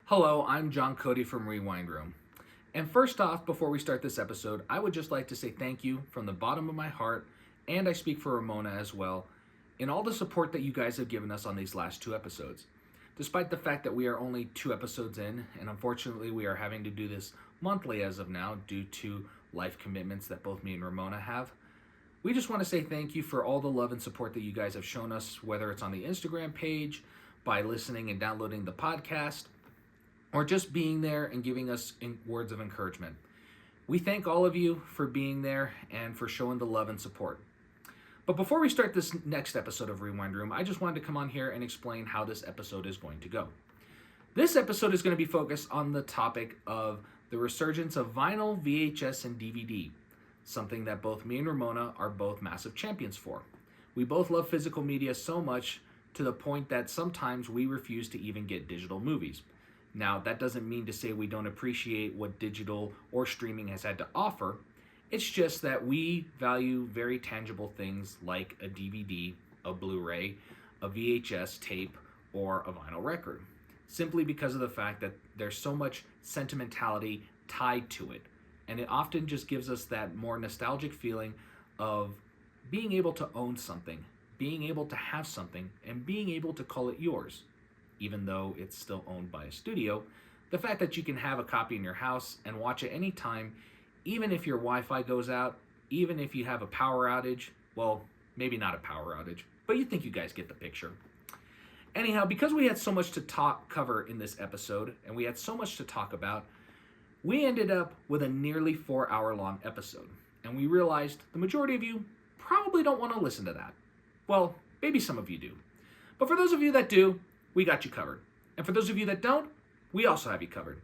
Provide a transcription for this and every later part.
Hello, I'm John Cody from Rewind Room. And first off, before we start this episode, I would just like to say thank you from the bottom of my heart, and I speak for Ramona as well, in all the support that you guys have given us on these last two episodes. Despite the fact that we are only two episodes in, and unfortunately we are having to do this monthly as of now due to life commitments that both me and Ramona have, we just want to say thank you for all the love and support that you guys have shown us, whether it's on the Instagram page, by listening and downloading the podcast, or just being there and giving us words of encouragement. We thank all of you for being there and for showing the love and support. But before we start this next episode of Rewind Room, I just wanted to come on here and explain how this episode is going to go. This episode is going to be focused on the topic of the resurgence of vinyl, VHS, and DVD, something that both me and Ramona are both massive champions for. We both love physical media so much to the point that sometimes we refuse to even get digital movies. Now, that doesn't mean to say we don't appreciate what digital or streaming has had to offer. It's just that we value very tangible things like a DVD, a Blu-ray, a VHS tape, or a vinyl record, simply because of the fact that there's so much sentimentality tied to it. And it often just gives us that more nostalgic feeling of being able to own something, being able to have something, and being able to call it yours. Even though it's still owned by a studio, the fact that you can have a copy in your house and watch it anytime, even if your Wi-Fi goes out, even if you have a power outage, well, maybe not a power outage, but you think you guys get the picture. Anyhow, because we had so much to cover in this episode, and we had so much to talk about, we ended up with a nearly 4-hour long episode, and we realized the majority of you probably don't want to listen to that. Well, maybe some of you do. But for those of you that do, we got you covered. And for those of you that don't, we also have you covered.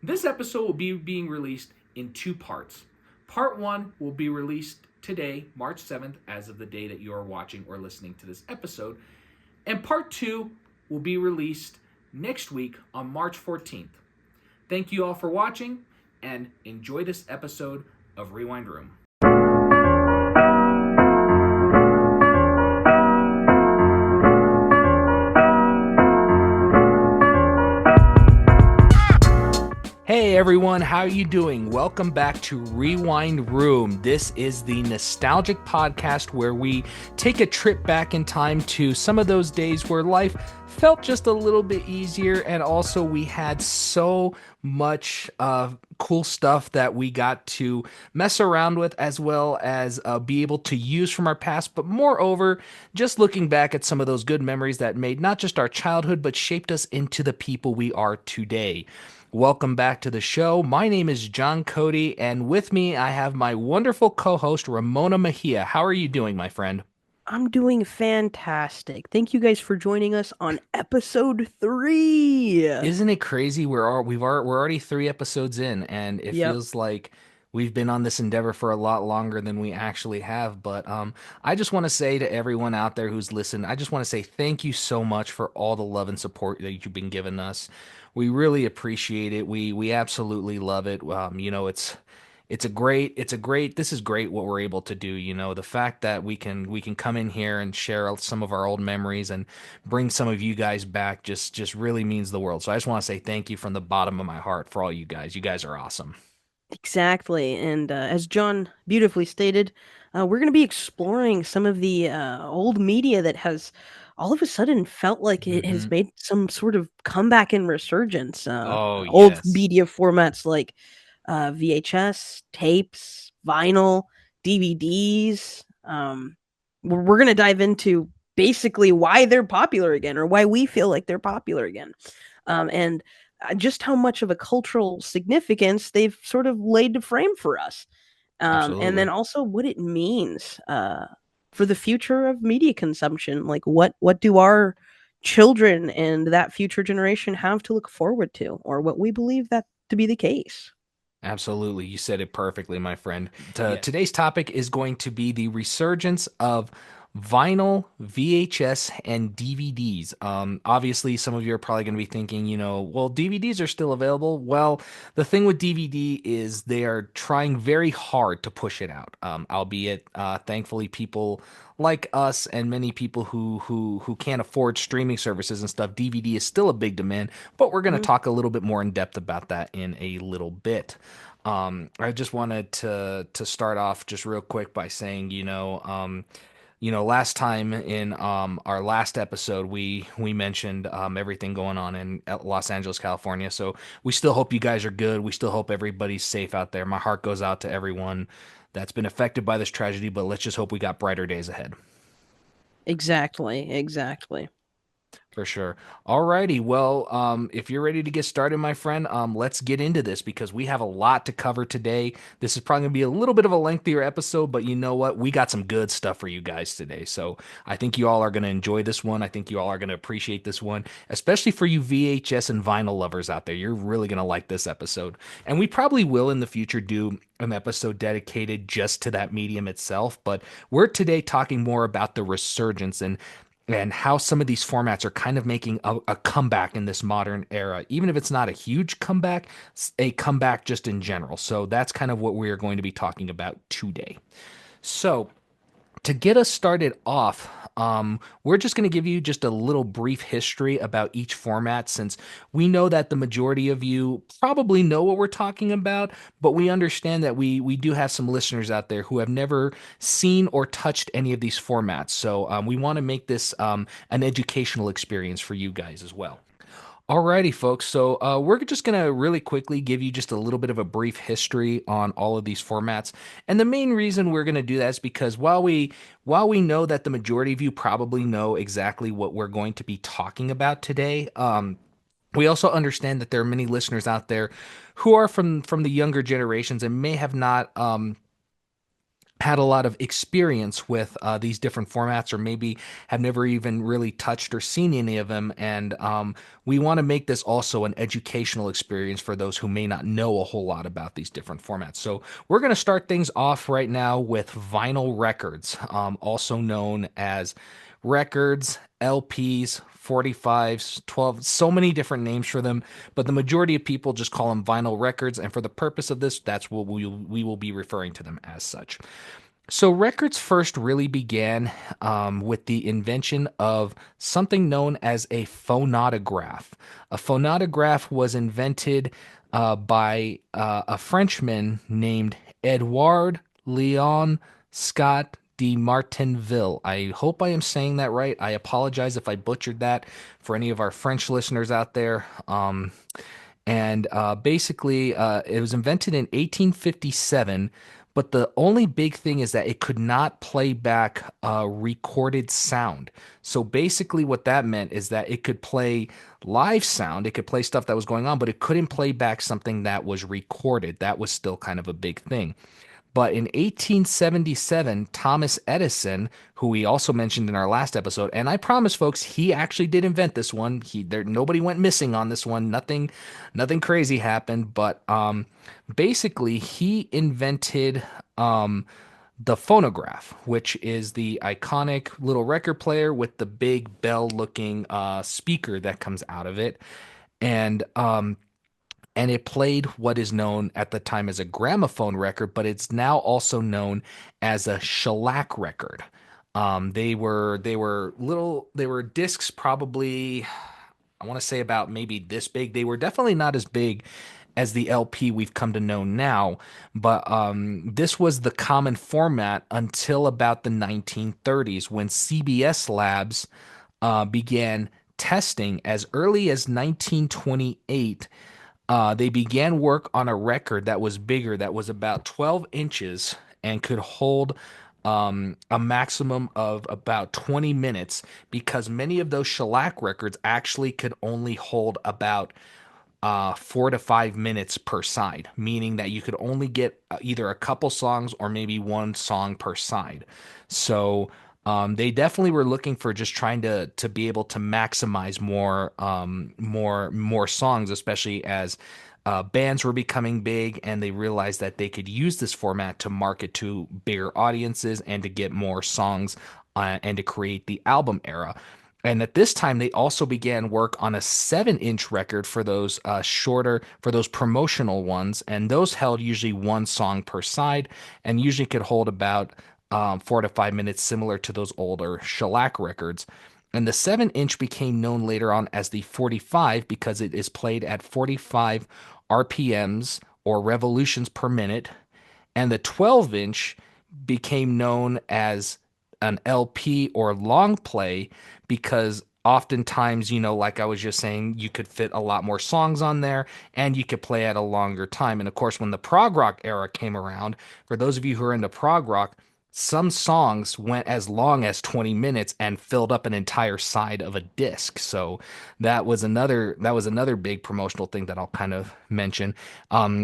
This episode will be being released in two parts. Part 1 will be released today, March 7th, as of the day that you are watching or listening to this episode. And Part 2 will be released next week on March 14th. Thank you all for watching, and enjoy this episode of Rewind Room. Hey everyone, how are you doing? Welcome back to Rewind Room. This is the nostalgic podcast where we take a trip back in time to some of those days where life felt just a little bit easier, and also we had so much cool stuff that we got to mess around with, as well as be able to use from our past, but moreover, just looking back at some of those good memories that made not just our childhood, but shaped us into the people we are today. Welcome back to the show. My name is John Cody, and with me I have my wonderful co-host Ramona Mejia. How are you doing, my friend? I'm doing fantastic. Thank you guys for joining us on episode 3. Isn't it crazy? We're already 3 episodes in, and it Yep. feels like we've been on this endeavor for a lot longer than we actually have. But I just want to say to everyone out there who's listened, I just want to say thank you so much for all the love and support that you've been giving us. We really appreciate it. We absolutely love it. This is great what we're able to do. The fact that we can come in here and share some of our old memories and bring some of you guys back just really means the world. So I just want to say thank you from the bottom of my heart for all you guys. You guys are awesome. Exactly. And as John beautifully stated, we're going to be exploring some of the old media that has all of a sudden felt like it has Hmm. made some sort of comeback and resurgence. Oh, Old yes. media formats like VHS, tapes, vinyl, DVDs. We're going to dive into basically why they're popular again, or why we feel like they're popular again. And just how much of a cultural significance they've sort of laid to frame for us. And then Absolutely. also what it means for the future of media consumption. Like what do our children and that future generation have to look forward to, or what we believe that to be the case. Absolutely. You said it perfectly, my friend. Yeah. Today's topic is going to be the resurgence of vinyl, VHS, and DVDs. Obviously, some of you are probably going to be thinking, well, DVDs are still available. Well, the thing with DVD is they are trying very hard to push it out. Albeit, thankfully, people like us and many people who can't afford streaming services and stuff, DVD is still a big demand. But we're going to Mhm. talk a little bit more in depth about that in a little bit. I just wanted to start off just real quick by saying, last time in our last episode, we mentioned everything going on in Los Angeles, California. So we still hope you guys are good. We still hope everybody's safe out there. My heart goes out to everyone that's been affected by this tragedy, but let's just hope we got brighter days ahead. Exactly, exactly. For sure. Alrighty. Well, if you're ready to get started, my friend, let's get into this because we have a lot to cover today. This is probably going to be a little bit of a lengthier episode, but you know what? We got some good stuff for you guys today. So I think you all are going to enjoy this one. I think you all are going to appreciate this one, especially for you VHS and vinyl lovers out there. You're really going to like this episode. And we probably will in the future do an episode dedicated just to that medium itself, but we're today talking more about the resurgence and how some of these formats are kind of making a comeback in this modern era. Even if it's not a huge comeback, a comeback just in general. So that's kind of what we are going to be talking about today. So to get us started off, we're just going to give you just a little brief history about each format since we know that the majority of you probably know what we're talking about, but we understand that we do have some listeners out there who have never seen or touched any of these formats. So we want to make this an educational experience for you guys as well. Alrighty, folks. So we're just gonna really quickly give you just a little bit of a brief history on all of these formats, and the main reason we're gonna do that is because while we know that the majority of you probably know exactly what we're going to be talking about today, we also understand that there are many listeners out there who are from the younger generations and may have not had a lot of experience with these different formats or maybe have never even really touched or seen any of them. And we want to make this also an educational experience for those who may not know a whole lot about these different formats. So we're going to start things off right now with vinyl records, also known as records, LPs, 45s, 12, so many different names for them, but the majority of people just call them vinyl records. And for the purpose of this, that's what we will be referring to them as such. So records first really began with the invention of something known as a phonautograph. A phonautograph was invented by a Frenchman named Edouard Leon Scott de Martinville. I hope I am saying that right. I apologize if I butchered that for any of our French listeners out there. And basically, it was invented in 1857. But the only big thing is that it could not play back recorded sound. So basically, what that meant is that it could play live sound, it could play stuff that was going on, but it couldn't play back something that was recorded. That was still kind of a big thing. But in 1877, Thomas Edison, who we also mentioned in our last episode, and I promise, folks, he actually did invent this one. Nobody went missing on this one. Nothing crazy happened. But basically, he invented the phonograph, which is the iconic little record player with the big bell-looking speaker that comes out of it, and it played what is known at the time as a gramophone record, but it's now also known as a shellac record. They were discs probably, I want to say about maybe this big. They were definitely not as big as the LP we've come to know now, but this was the common format until about the 1930s when CBS Labs began testing as early as 1928. They began work on a record that was bigger, that was about 12 inches and could hold a maximum of about 20 minutes because many of those shellac records actually could only hold about 4 to 5 minutes per side, meaning that you could only get either a couple songs or maybe one song per side. So they definitely were looking for just trying to be able to maximize more songs, especially as bands were becoming big and they realized that they could use this format to market to bigger audiences and to get more songs and to create the album era. And at this time, they also began work on a 7-inch record for those for those promotional ones. And those held usually one song per side and usually could hold about 4 to 5 minutes, similar to those older shellac records. And the 7-inch became known later on as the 45 because it is played at 45 RPMs or revolutions per minute. And the 12-inch became known as an LP or long play because oftentimes, like I was just saying, you could fit a lot more songs on there and you could play at a longer time. And of course, when the prog rock era came around, for those of you who are into prog rock, some songs went as long as 20 minutes and filled up an entire side of a disc. So that was another big promotional thing that I'll kind of mention.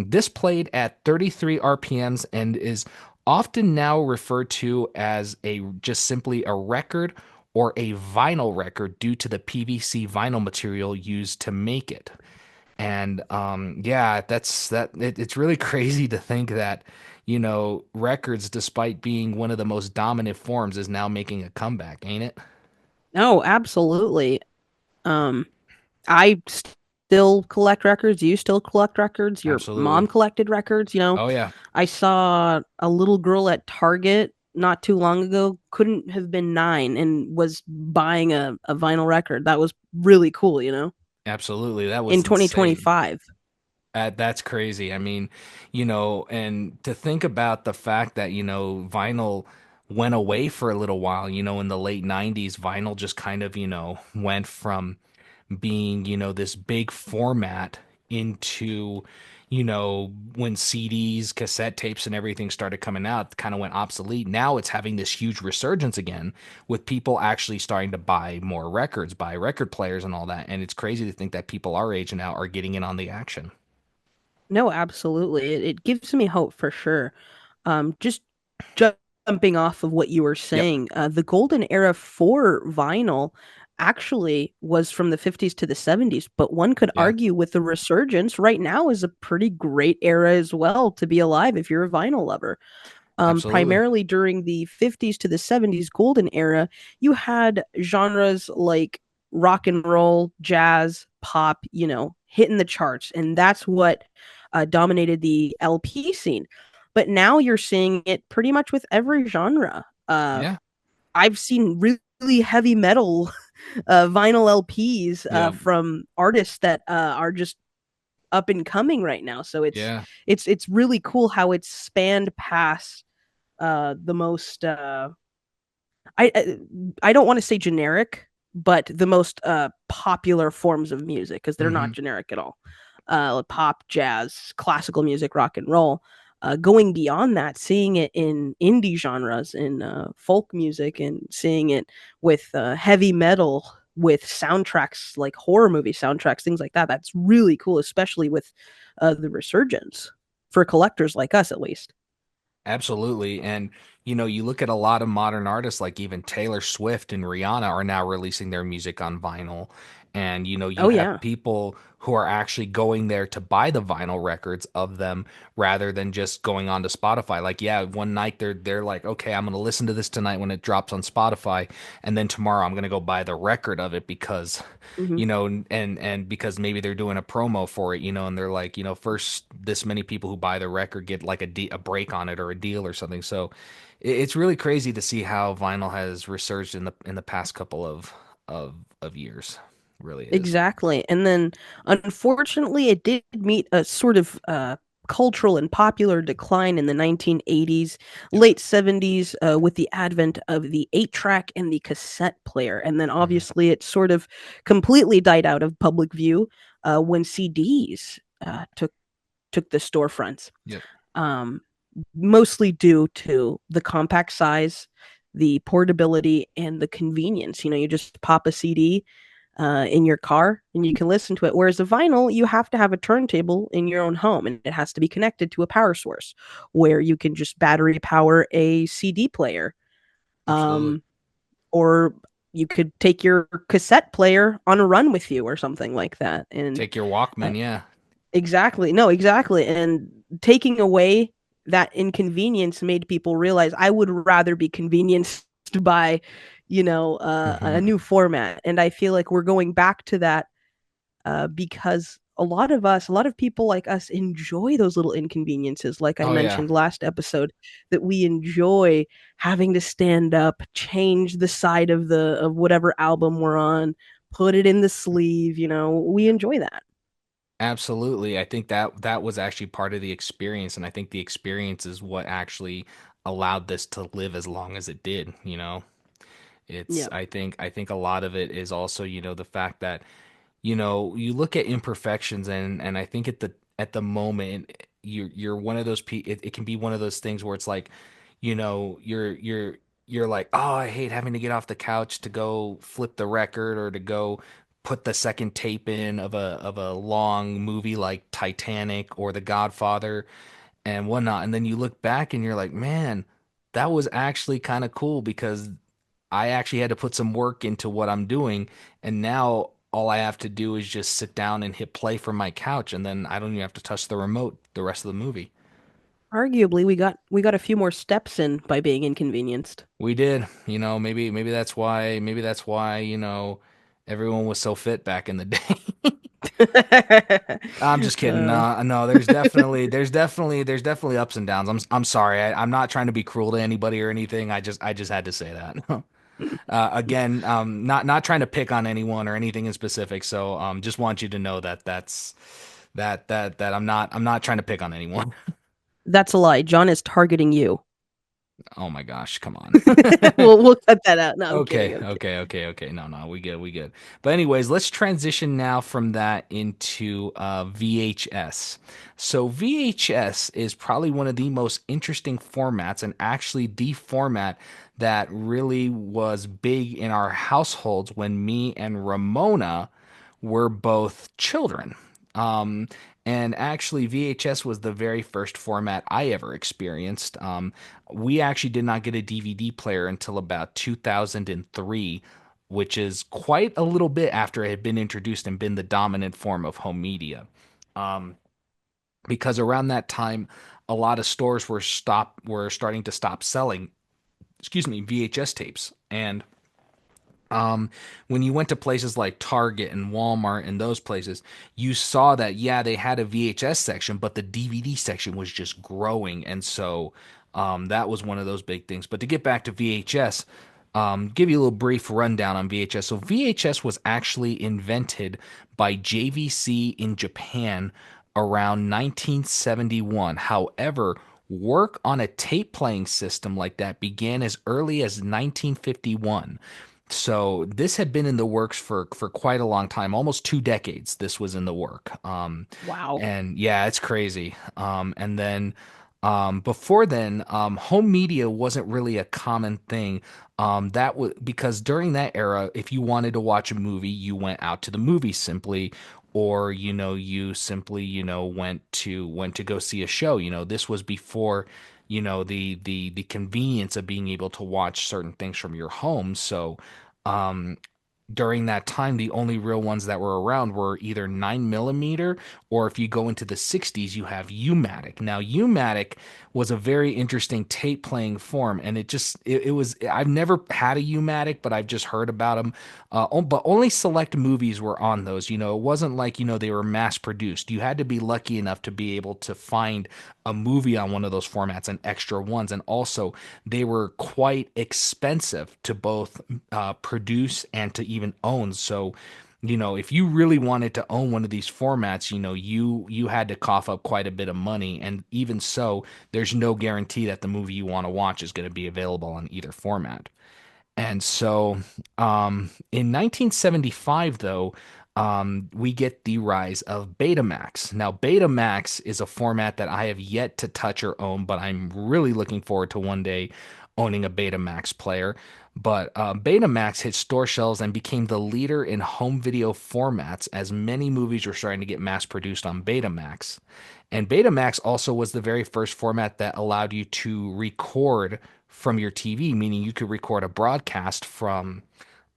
This played at 33 RPMs and is often now referred to as a just simply a record or a vinyl record due to the PVC vinyl material used to make it. And yeah, it's really crazy to think that, records, despite being one of the most dominant forms, is now making a comeback, ain't it? No, absolutely. Um, I still collect records. You still collect records. Your Absolutely. mom collected records. Oh yeah, I saw a little girl at Target not too long ago, couldn't have been 9, and was buying a vinyl record. That was really cool, absolutely. That in was insane. 2025. That's crazy. I mean, and to think about the fact that, vinyl went away for a little while, in the late 90s, vinyl just kind of, went from being, this big format into, when CDs, cassette tapes, and everything started coming out, kind of went obsolete. Now it's having this huge resurgence again with people actually starting to buy more records, buy record players and all that. And it's crazy to think that people our age now are getting in on the action. No, absolutely. It gives me hope for sure. Just jumping off of what you were Yep. saying, the golden era for vinyl actually was from the 50s to the 70s, but one could Yeah. argue with the resurgence right now is a pretty great era as well to be alive if you're a vinyl lover. Absolutely. Primarily during the 50s to the 70s golden era, you had genres like rock and roll, jazz, pop, hitting the charts. And that's what dominated the LP scene. But now you're seeing it pretty much with every genre. Yeah. I've seen really heavy metal vinyl LPs Yeah. from artists that are just up and coming right now. So it's Yeah. it's it's really cool how it's spanned past the most I don't want to say generic, but the most popular forms of music because they're not Hmm. generic at all. Pop, jazz, classical music, rock and roll. Going beyond that, seeing it in indie genres, in folk music, and seeing it with heavy metal, with soundtracks like horror movie soundtracks, things like that. That's really cool, especially with the resurgence for collectors like us, at least. Absolutely. And, you look at a lot of modern artists, like even Taylor Swift and Rihanna are now releasing their music on vinyl. And, you Oh have yeah. people who are actually going there to buy the vinyl records of them rather than just going on to Spotify. Like, yeah, one night they're like, okay, I'm gonna listen to this tonight when it drops on Spotify, and then tomorrow I'm gonna go buy the record of it because Hmm. and because maybe they're doing a promo for it, and they're like, first this many people who buy the record get like a break on it or a deal or something. So it's really crazy to see how vinyl has resurged in the past couple of years. It really is. Exactly. And then unfortunately it did meet a sort of cultural and popular decline in the 1980s, Yep. late 70s with the advent of the 8-track and the cassette player. And then Hmm. obviously it sort of completely died out of public view when CDs took the storefronts. Yep. Um, Mostly due to the compact size, the portability, and the convenience. You just pop a CD in your car and you can listen to it. Whereas a vinyl, you have to have a turntable in your own home and it has to be connected to a power source where you can just battery power a CD player. Absolutely. Um, or you could take your cassette player on a run with you or something like that. And Take your uh, Walkman. Yeah. exactly. No, exactly. And taking away that inconvenience made people realize I would rather be convenienced forced by, a Hmm. new format. And I feel like we're going back to that because a lot of people like us enjoy those little inconveniences, like I Oh yeah. mentioned last episode, that we enjoy having to stand up, change the side of whatever album we're on, put it in the sleeve, we enjoy that. Absolutely. I think that that was actually part of the experience, and I think the experience is what actually allowed this to live as long as it did, you know. It's Yeah. I think a lot of it is also, the fact that, you look at imperfections, and I think at the moment you're one of those it can be one of those things where it's like, you're like, oh, I hate having to get off the couch to go flip the record or to go put the second tape in of a long movie like Titanic or The Godfather and whatnot. And then you look back and you're like, man, that was actually kind of cool because I actually had to put some work into what I'm doing. And now all I have to do is just sit down and hit play from my couch. And then I don't even have to touch the remote the rest of the movie. Arguably, we got a few more steps in by being inconvenienced. We did, maybe that's why, everyone was so fit back in the day. I'm just kidding. uh, No, there's definitely ups and downs. I'm sorry. I'm not trying to be cruel to anybody or anything. I just had to say that. Again, not trying to pick on anyone or anything in specific. So, just want you to know that I'm not trying to pick on anyone. that's a lie. John is targeting you. Oh my gosh, come on. We'll cut that out. No, I'm kidding. Okay, I'm kidding. okay, okay, okay. No, we good, we good. But anyways, let's transition now from that into VHS. So VHS is probably one of the most interesting formats, and actually the format that really was big in our households when me and Ramona were both children. Um, and actually, VHS was the very first format I ever experienced. We actually did not get a DVD player until about 2003, which is quite a little bit after it had been introduced and been the dominant form of home media. Um, because around that time, a lot of stores were starting to stop selling, VHS tapes. And when you went to places like Target and Walmart and those places, you saw that, yeah, they had a VHS section, but the DVD section was just growing. And so that was one of those big things. But to get back to VHS, give you a little brief rundown on VHS. So VHS was actually invented by JVC in Japan around 1971. However, work on a tape playing system like that began as early as 1951. So this had been in the works for quite a long time, almost 2 decades. This was in the work. Wow. And yeah, it's crazy. And then before then, home media wasn't really a common thing. That was because during that era, if you wanted to watch a movie, you went out to the movies simply, or you simply went to go see a show. This was before the convenience of being able to watch certain things from your home. So um, during that time, the only real ones that were around were either 9 millimeter, or if you go into the 60s, you have U-matic. Now, U-matic was a very interesting tape playing form, and it was, I've never had a U-matic, but I've just heard about them. But only select movies were on those. It wasn't like, they were mass produced. You had to be lucky enough to be able to find a movie on one of those formats and extra ones. And also, they were quite expensive to both produce and to even own. So, if you really wanted to own one of these formats, you had to cough up quite a bit of money. And even so, there's no guarantee that the movie you want to watch is going to be available on either format. And so, in 1975, though, we get the rise of Betamax. Now, Betamax is a format that I have yet to touch or own, but I'm really looking forward to one day owning a Betamax player. But Betamax hit store shelves and became the leader in home video formats as many movies were starting to get mass produced on Betamax. And Betamax also was the very first format that allowed you to record from your TV, meaning you could record a broadcast from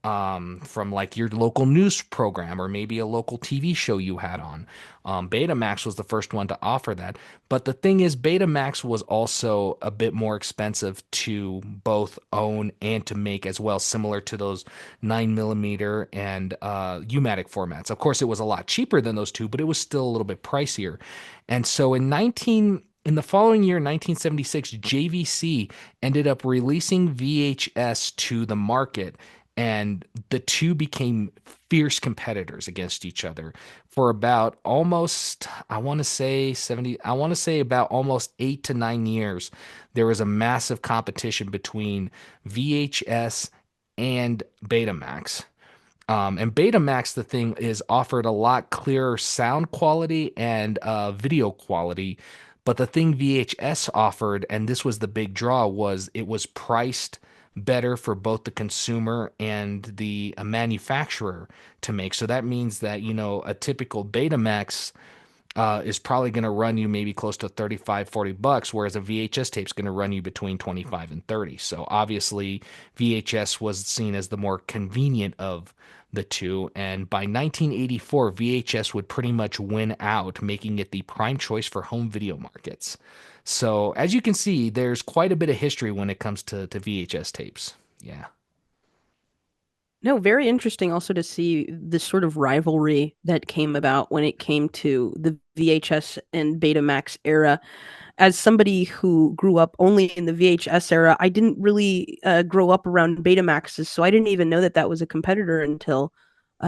from like your local news program or maybe a local TV show you had on. Betamax was the first one to offer that. But the thing is, Betamax was also a bit more expensive to both own and to make as well, similar to those 9 millimeter and U-matic formats. Of course, it was a lot cheaper than those two, but it was still a little bit pricier. And so in the following year, 1976, JVC ended up releasing VHS to the market, and the two became fierce competitors against each other for about almost, I want to say 70, I want to say about almost 8 to 9 years. There was a massive competition between VHS and Betamax. And Betamax, the thing is, offered a lot clearer sound quality and video quality. But the thing VHS offered, and this was the big draw, was it was priced better for both the consumer and the manufacturer to make. So that means that, a typical Betamax is probably going to run you maybe close to 35, $40, whereas a VHS tape is going to run you between 25 and 30. So obviously VHS was seen as the more convenient of the two. And by 1984, VHS would pretty much win out, making it the prime choice for home video markets. So as you can see, there's quite a bit of history when it comes to VHS tapes. Yeah. No, very interesting also to see this sort of rivalry that came about when it came to the VHS and Betamax era. As somebody who grew up only in the VHS era, I didn't really grow up around Betamaxes, so I didn't even know that that was a competitor until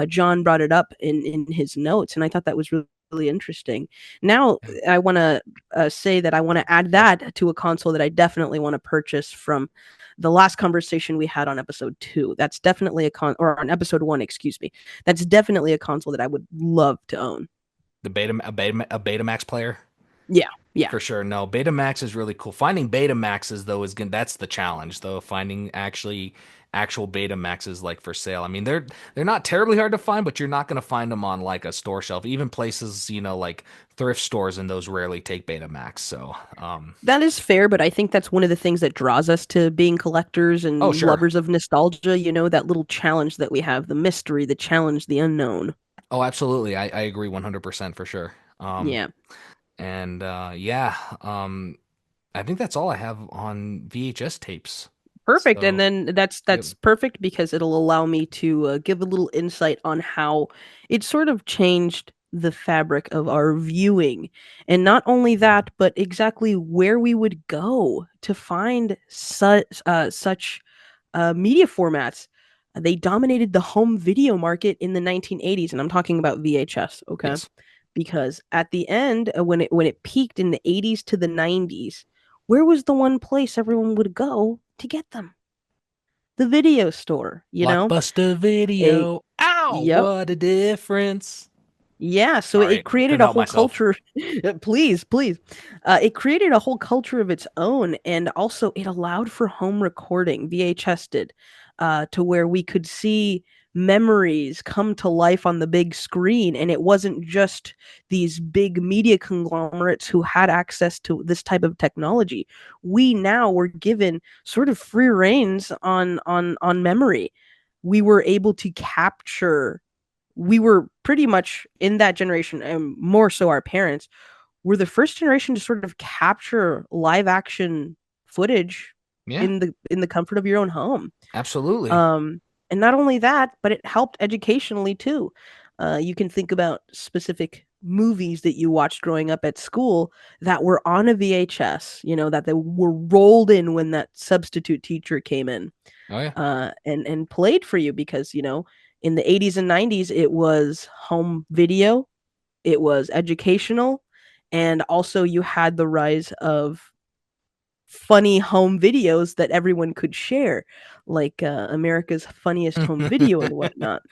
Jon brought it up in his notes, and I thought that was really, really interesting. Now, I want to say that I want to add that to a console that I definitely want to purchase from the last conversation we had on episode 2. That's definitely or on episode 1, excuse me. That's definitely a console that I would love to own. A Betamax player? Yeah, yeah. For sure. No, Betamax is really cool. Finding Betamaxes though that's the challenge though. Finding actual Betamaxes like for sale. I mean, they're not terribly hard to find, but you're not going to find them on like a store shelf. Even places, like thrift stores, and those rarely take Betamax. So, That is fair, but I think that's one of the things that draws us to being collectors oh, and sure. lovers of nostalgia, that little challenge that we have, the mystery, the challenge, the unknown. Oh, absolutely. I agree 100% for sure. Yeah. And yeah, I think that's all I have on VHS tapes. Perfect. And So, then that's good. perfect because it'll allow me to give a little insight on how it sort of changed the fabric of our viewing. And not only that, but exactly where we would go to find such media formats. They dominated the home video market in the 1980s, and I'm talking about VHS, okay? Yes. Because at the end, when it peaked in the 80s to the 90s, where was the one place everyone would go to get them? The video store, Blockbuster A Video. Ow, Yep. what a difference. Yeah, so Sorry, it created couldn't a help whole myself. culture. Please, please. It created a whole culture of its own, and also it allowed for home recording. VHS did, to where we could see memories come to life on the big screen, and it wasn't just these big media conglomerates who had access to this type of technology. We now were given sort of free reins on memory. We were able to capture we were pretty much in that generation, and more so our parents were the first generation to sort of capture live action footage Yeah, in the comfort of your own home. absolutely. um and not only that, but it helped educationally too. You can think about specific movies that you watched growing up at school that were on a VHS, that they were rolled in when that substitute teacher came in, Oh yeah. and played for you because in the 80s and 90s it was home video, it was educational, and also you had the rise of funny home videos that everyone could share, like America's Funniest Home Video and whatnot.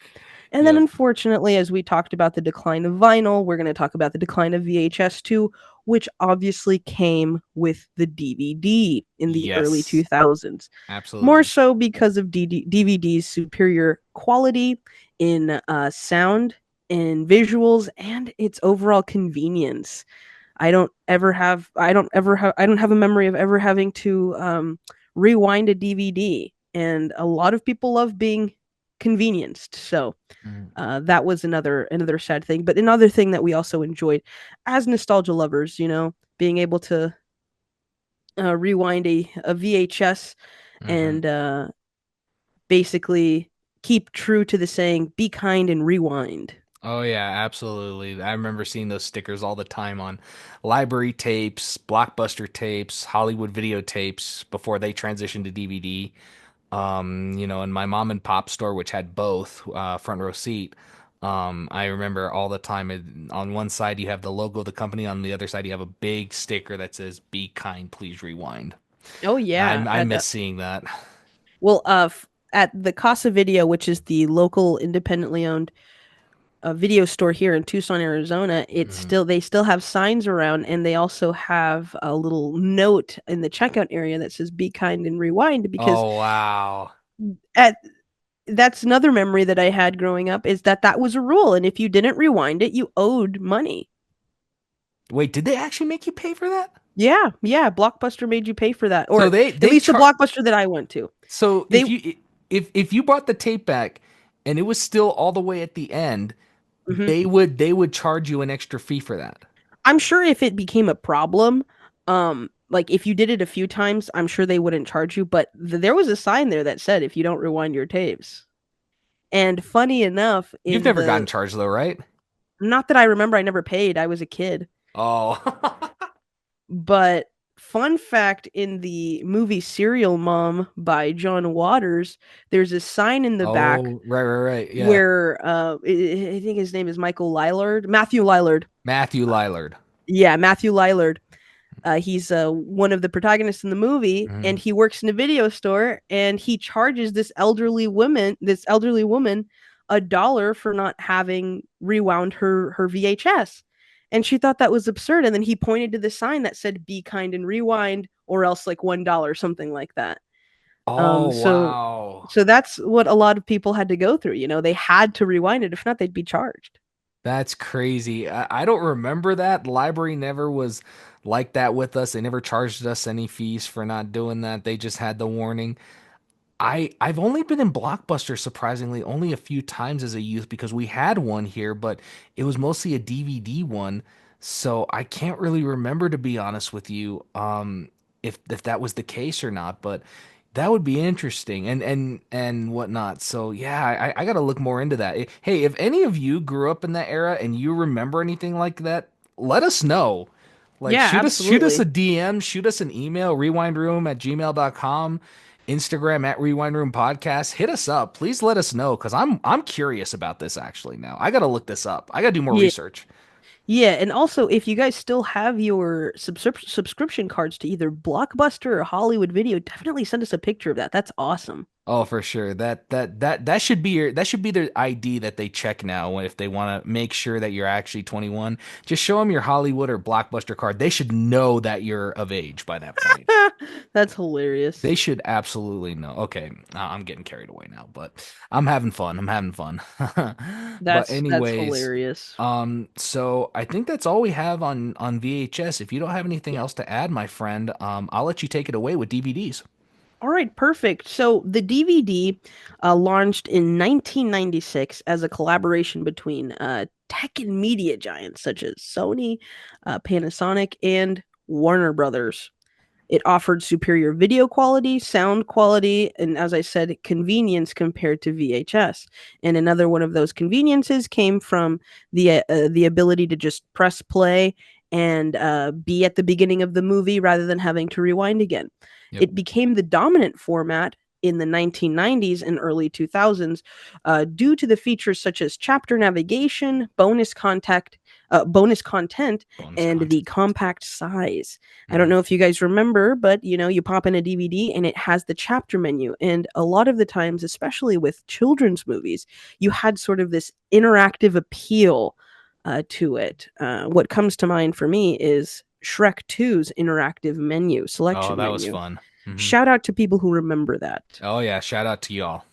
And then, Yep. unfortunately, as we talked about the decline of vinyl, we're going to talk about the decline of VHS too, which obviously came with the DVD in the early Yes, 2000s. More absolutely. so because of DVD's superior quality in sound and visuals and its overall convenience. I don't have a memory of ever having to rewind a DVD. And a lot of people love being convenienced. So Mm. that was another sad thing. But another thing that we also enjoyed as nostalgia lovers, being able to rewind a VHS Mhm. and basically keep true to the saying, be kind and rewind. Oh yeah, absolutely. I remember seeing those stickers all the time on library tapes, Blockbuster tapes, Hollywood videotapes before they transitioned to DVD. In my mom and pop store, which had both front row seat. I remember all the time. On one side, you have the logo of the company. On the other side, you have a big sticker that says "Be kind, please rewind." Oh I yeah, I miss seeing that. well, at the Casa Video, which is the local independently owned video store here in Tucson, Arizona, Mhm. they still have signs around, and they also have a little note in the checkout area that says "Be kind and rewind." Because Oh wow! at that's another memory that I had growing up, is that was a rule, and if you didn't rewind it, you owed money. Wait, did they actually make you pay for that? Yeah, yeah, Blockbuster made you pay for that, So or they at they least the char Blockbuster that I went to. So They if you brought the tape back and it was still all the way at the end, Mhm. they would charge you an extra fee for that. I'm sure if it became a problem, like if you did it a few times, I'm sure they wouldn't charge you, but there was a sign there that said if you don't rewind your tapes. And funny enough, You've in never gotten the charged though, right? not that I remember, I never paid. I was a kid. Oh. But fun fact, in the movie Serial Mom by John Waters, there's a sign in the back Oh, right, right, right. Yeah. where I think his name is Matthew Lillard. Matthew Lillard. Yeah, Matthew Lillard. He's one of the protagonists in the movie, and Mhm. he works in a video store, and he charges this elderly woman $1 for not having rewound her VHS. And she thought that was absurd. And then he pointed to the sign that said "Be kind and rewind," or else like $1, something like that. Oh, So wow. so that's what a lot of people had to go through. They had to rewind it. If not, they'd be charged. That's crazy. I don't remember that. The library never was like that with us. They never charged us any fees for not doing that. They just had the warning. I've only been in Blockbuster surprisingly only a few times as a youth because we had one here, but it was mostly a DVD one, so I can't really remember to be honest with you, if that was the case or not. But that would be interesting and whatnot. So yeah, I got to look more into that. Hey, if any of you grew up in that era and you remember anything like that, let us know. Like Yeah, shoot us a absolutely. DM, shoot us an email, rewindroom@gmail.com, Instagram @rewindroompodcast. Hit us up. Please let us know because I'm curious about this actually now. I gotta look this up. I gotta do more Yeah. research. Yeah, and also if you guys still have your subscription cards to either Blockbuster or Hollywood Video, definitely send us a picture of that. That's awesome. Oh, for sure. That should be that should be their ID that they check now if they want to make sure that you're actually 21. Just show them your Hollywood or Blockbuster card. They should know that you're of age by that point. That's hilarious. They should absolutely know. Okay, I'm getting carried away now, but I'm having fun. I'm having fun. But That's anyways, hilarious. so I think that's all we have on VHS. If you don't have anything else to add, my friend, I'll let you take it away with DVDs. All right, perfect. So the DVD launched in 1996 as a collaboration between tech and media giants such as Sony, Panasonic, and Warner Brothers. It offered superior video quality, sound quality, and as I said, convenience compared to VHS. And another one of those conveniences came from the ability to just press play and be at the beginning of the movie rather than having to rewind again. Yep. It became the dominant format in the 1990s and early 2000s due to the features such as chapter navigation, bonus content, Bonus and the content. compact size. I don't Mhm. know if you guys remember, but you pop in a DVD and it has the chapter menu. And a lot of the times, especially with children's movies, you had sort of this interactive appeal to it. What comes to mind for me is Shrek 2's interactive Oh, selection that was menu. fun. Hmm. Shout out to people who remember that. Oh yeah, shout out to y'all.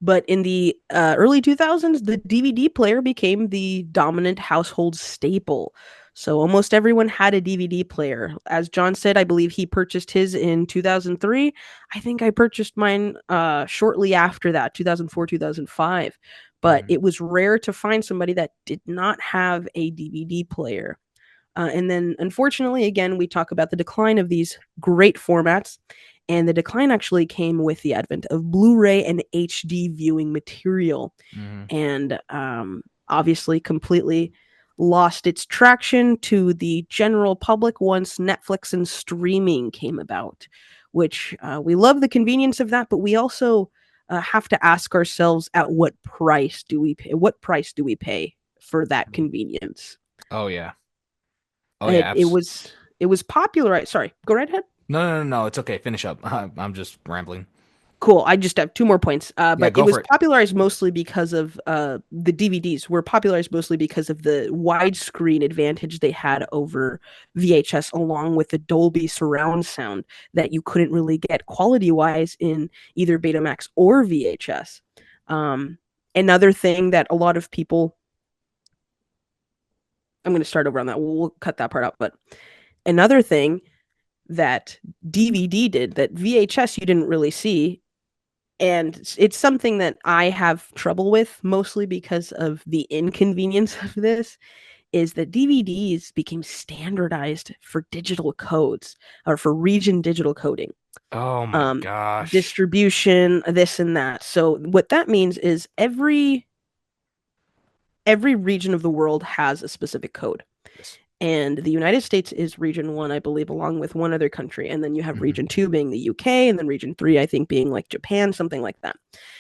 But in the early 2000s, the DVD player became the dominant household staple. So almost everyone had a DVD player. As John said, I believe he purchased his in 2003. I think I purchased mine shortly after that, 2004, 2005. But Mhm. it was rare to find somebody that did not have a DVD player. And then, unfortunately, again, we talk about the decline of these great formats. And the decline actually came with the advent of Blu ray and HD viewing material. Mhm. And obviously, completely lost its traction to the general public once Netflix and streaming came about, which we love the convenience of that, but we also have to ask ourselves at what price do we pay? What price do we pay for that convenience? Oh yeah. Oh It yeah. it was it was popularized. Sorry, go right ahead. No. It's okay. Finish up. I'm just rambling. Cool. I just have two more points. Yeah, But it go was for it. popularized mostly because of the DVDs were popularized mostly because of the widescreen advantage they had over VHS, along with the Dolby surround sound that you couldn't really get quality wise in either Betamax or VHS. Um, Another thing that a lot of people, I'm going to start over on that. We'll cut that part out. But another thing that DVD did that VHS you didn't really see. And it's something that I have trouble with, mostly because of the inconvenience of this, is that DVDs became standardized for digital codes or for region digital coding, Oh my um, gosh. distribution, this and that. So what that means is every region of the world has a specific code. Yes. And the United States is region one, I believe, along with one other country. And then you have Mhm. region two being the UK, and then region three, I think, being like Japan, something like that.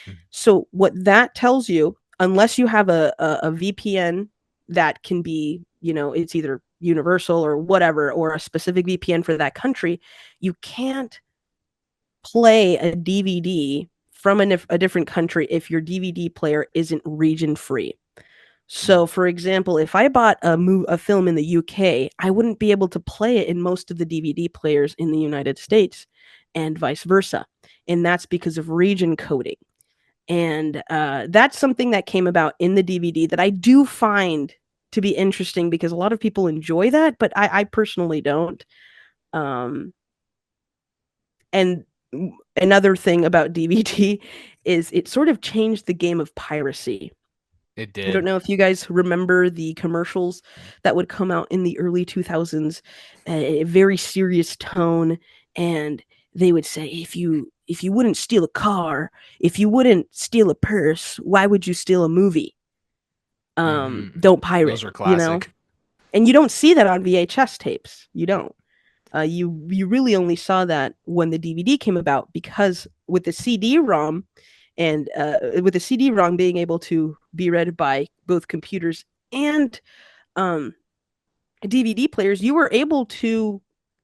Mhm. So, what that tells you, unless you have a VPN that can be, it's either universal or whatever, or a specific VPN for that country, you can't play a DVD from a different country if your DVD player isn't region free. So, for example, if I bought a film in the UK, I wouldn't be able to play it in most of the DVD players in the United States, and vice versa. And that's because of region coding. And that's something that came about in the DVD that I do find to be interesting because a lot of people enjoy that, but I personally don't. Um, and another thing about DVD is it sort of changed the game of piracy. It I don't did. know if you guys remember the commercials that would come out in the early 2000s, a very serious tone, and they would say, if you wouldn't steal a car, if you wouldn't steal a purse, why would you steal a movie? Hmm. Don't Those pirate, were classic. And you don't see that on VHS tapes. You don't. You really only saw that when the DVD came about because with the CD-ROM and with the CD-ROM being able to be read by both computers and um, DVD players, you were able to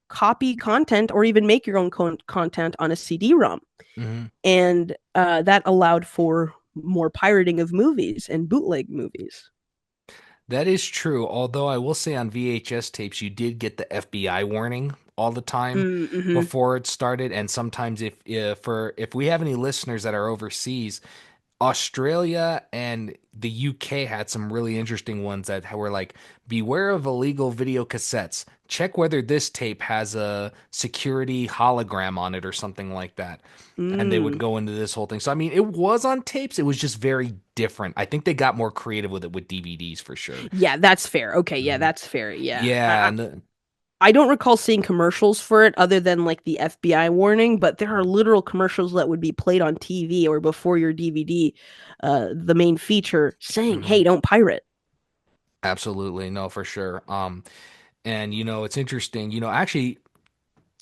copy content or even make your own content on a CD-ROM, Hmm. and that allowed for more pirating of movies and bootleg movies. That is true. Although I will say on VHS tapes, you did get the FBI warning all the time Mm-hmm. before it started. And sometimes if we have any listeners that are overseas, Australia and the UK had some really interesting ones that were like, beware of illegal video cassettes. Check whether this tape has a security hologram on it or something like that. And they would Mm. go into this whole thing. So, I mean, it was on tapes. It was just very different. I think they got more creative with it with DVDs for sure. Yeah, that's fair. Okay, yeah, Mhm. that's fair. Yeah, Yeah. And the, I don't recall seeing commercials for it other than like the FBI warning, but there are literal commercials that would be played on TV or before your DVD, the main feature saying, Mhm. "Hey, don't pirate." Absolutely. No, for sure. And it's interesting. Actually,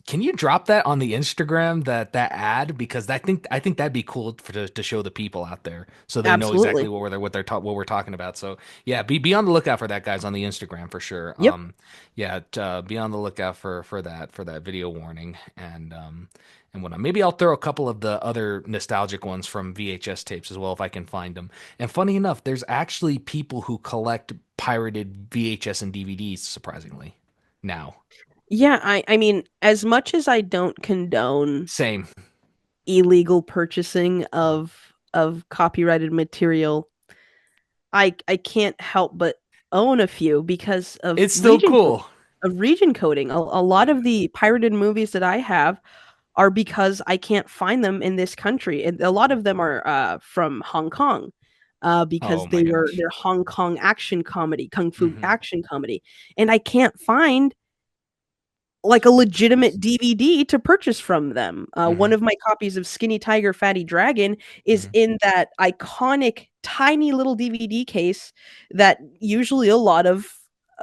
can you drop that on the Instagram that ad because I think that'd be cool to show the people out there so they know exactly Absolutely. what we're talking about. So yeah, be on the lookout for that guys on the Instagram for sure. Yep. Yeah, be on the lookout for that video warning and whatnot. Maybe I'll throw a couple of the other nostalgic ones from VHS tapes as well if I can find them. And funny enough, there's actually people who collect pirated VHS and DVDs surprisingly now. Yeah, I mean, as much as I don't condone Same. illegal purchasing of copyrighted material, I can't help but own a few because It's still cool. of region coding. A lot of the pirated movies that I have are because I can't find them in this country. And a lot of them are from Hong Kong, Oh because my gosh. they're Hong Kong action comedy, kung fu Hmm. action comedy, and I can't find like a legitimate DVD to purchase from them. One Hmm. of my copies of Skinny Tiger, Fatty Dragon is Hmm. in that iconic tiny little DVD case that usually a lot of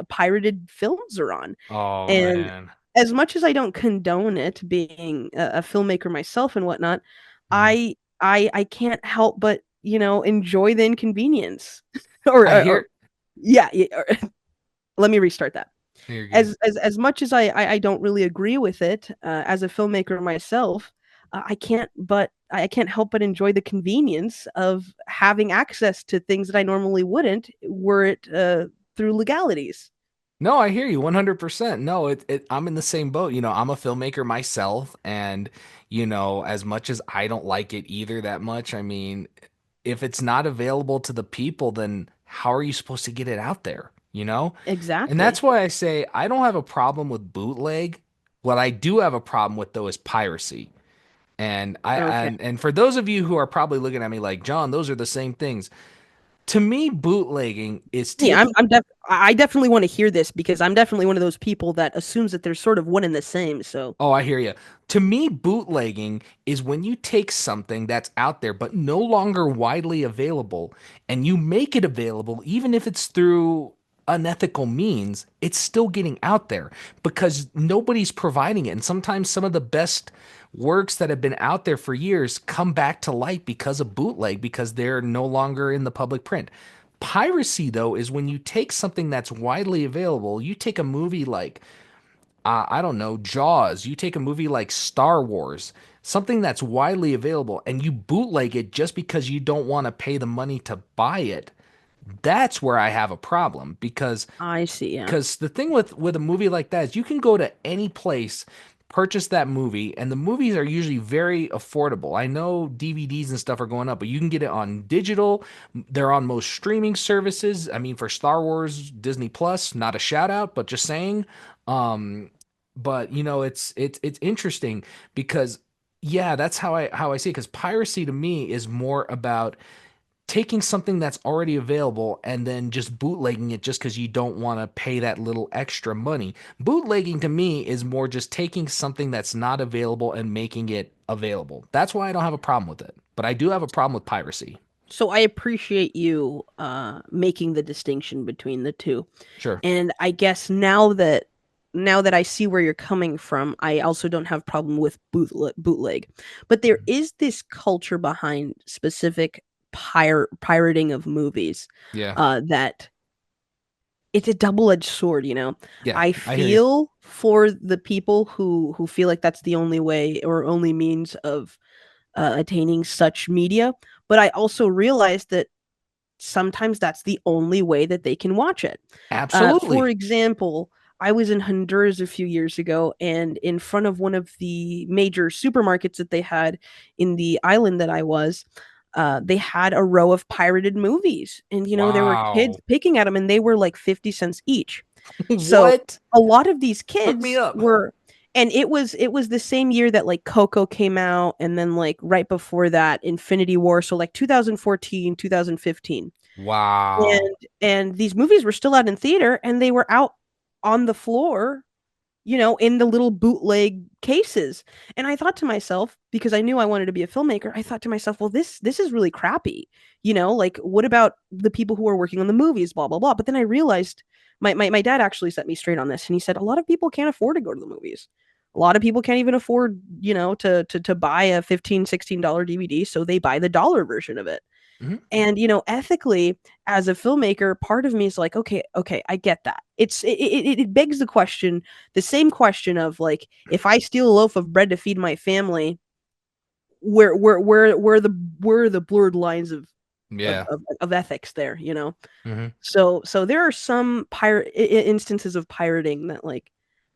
pirated films are on. Oh And man. as much as I don't condone it, being a filmmaker myself and whatnot, Hmm. I can't help but enjoy the inconvenience. or, I or, or hear. yeah, let me restart that. You're good. As much as I don't really agree with it, as a filmmaker myself, I can't help but enjoy the convenience of having access to things that I normally wouldn't, were it through legalities. No, I hear you 100%. No, I'm in the same boat. I'm a filmmaker myself, and as much as I don't like it either that much, I mean, if it's not available to the people, then how are you supposed to get it out there, you know? And that's Exactly. why I say I don't have a problem with bootleg. What I do have a problem with though is piracy. And I Okay. and for those of you who are probably looking at me like, John, those are the same things. To me, bootlegging is Yeah, taking. I definitely want to hear this because I'm definitely one of those people that assumes that they're sort of one and the same. So Oh, I hear you. To me, bootlegging is when you take something that's out there but no longer widely available and you make it available, even if it's through unethical means, it's still getting out there because nobody's providing it. And sometimes some of the best works that have been out there for years come back to light because of bootleg, because they're no longer in the public print. Piracy, though, is when you take something that's widely available, you take a movie like I don't know, Jaws. You take a movie like Star Wars, something that's widely available, and you bootleg it just because you don't want to pay the money to buy it. That's where I have a problem I see. Yeah. because the thing with a movie like that is you can go to any place, purchase that movie, and the movies are usually very affordable. I know DVDs and stuff are going up, but you can get it on digital. They're on most streaming services. I mean, for Star Wars, Disney Plus, not a shout out, but just saying. Um, but it's interesting because yeah, that's how I see it. Because piracy to me is more about taking something that's already available and then just bootlegging it just because you don't want to pay that little extra money. Bootlegging to me is more just taking something that's not available and making it available. That's why I don't have a problem with it. But I do have a problem with piracy. So I appreciate you making the distinction between the two. Sure. And I guess now that I see where you're coming from, I also don't have problem with bootleg. But there is this culture behind specific pirating of movies, Yeah. that it's a double-edged sword, you know. Yeah. I I hear you. feel for the people who feel like that's the only way or only means of attaining such media, but I also realize that sometimes that's the only way that they can watch it. For Absolutely. example, I was in Honduras a few years ago, and in front of one of the major supermarkets that they had in the island that I was, they had a row of pirated movies. And, there were kids Wow. picking at them, and they were like 50 cents each. So What? a lot of these Hook me kids up. were, and it was the same year that like Coco came out, and then like right before that Infinity War, so like 2014, 2015. Wow. And these movies were still out in theater, and they were out on the floor, in the little bootleg cases. And I thought to myself, because I knew I wanted to be a filmmaker, I thought to myself, well, this is really crappy. Like what about the people who are working on the movies, blah blah blah. But then I realized my dad actually set me straight on this, and he said a lot of people can't afford to go to the movies. A lot of people can't even afford, to buy a $15, $16 DVD, so they buy the dollar version of it. Mhm. And ethically, as a filmmaker, part of me is like, okay, I get that. It begs the question, the same question of like, if I steal a loaf of bread to feed my family, where are the blurred lines of, Yeah. of, of ethics there, Hmm. so there are some instances of pirating that like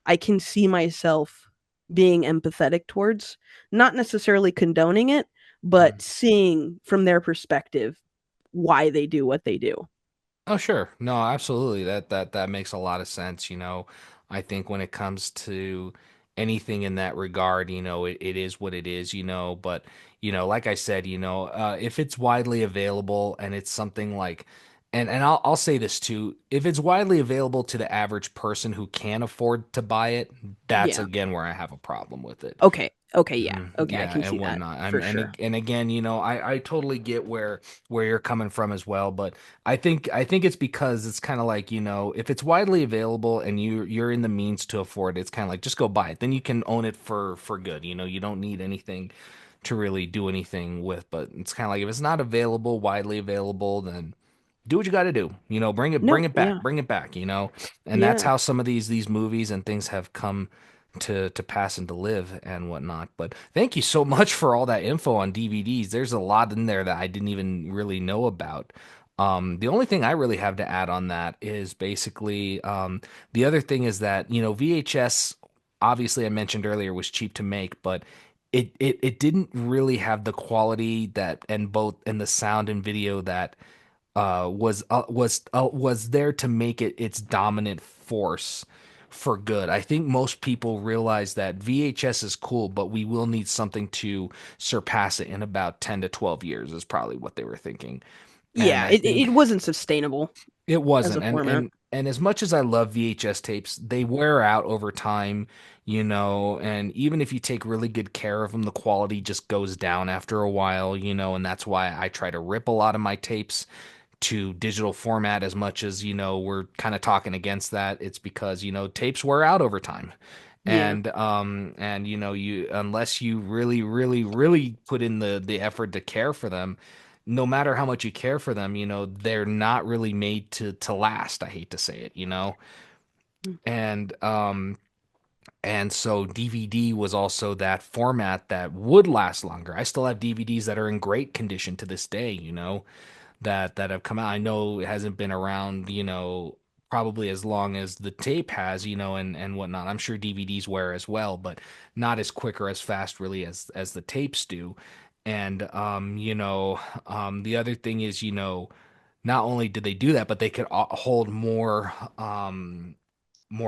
I can see myself being empathetic towards, not necessarily condoning it, but seeing from their perspective why they do what they do. Oh, sure. No, absolutely. That makes a lot of sense, I think when it comes to anything in that regard, it is what it is, but like I said, if it's widely available and it's something like and I'll say this too, if it's widely available to the average person who can afford to buy it, that's Yeah. again where I have a problem with it. Okay. Okay. Yeah. Okay. I Yeah, can and see that whatnot. for sure. And again, I totally get where you're coming from as well, but I think it's because it's kind of like, if it's widely available and you're in the means to afford it, it's kind of like just go buy it. Then you can own it for good. You don't need anything to really do anything with, but it's kind of like if it's not available, widely available, then do what you got to do. Bring No. it back, Yeah. bring it back. And that's Yeah. how some of these movies and things have come to pass and to live and whatnot. But thank you so much for all that info on DVDs. There's a lot in there that I didn't even really know about. The only thing I really have to add on that is basically the other thing is that VHS, obviously I mentioned earlier, was cheap to make, but it didn't really have the quality that and the sound and video that was there to make it its dominant force for good. I think most people realize that VHS is cool, but we will need something to surpass it in about 10 to 12 years is probably what they were thinking. And Yeah. I It think wasn't sustainable it as a wasn't. And format. and and as much as I love VHS tapes, they wear out over time, and even if you take really good care of them, the quality just goes down after a while, and that's why I try to rip a lot of my tapes to digital format as much as we're kind of talking against that. It's because tapes wear out over time, Yeah. and you unless you really really really put in the effort to care for them, no matter how much you care for them, they're not really made to last. I hate to say it, and so DVD was also that format that would last longer. I still have DVDs that are in great condition to this day, that have come out. I know it hasn't been around, probably as long as the tape has, and whatnot. I'm sure DVDs wear as well, but not as quick or as fast really as the tapes do. And the other thing is, not only did they do that, but they could hold more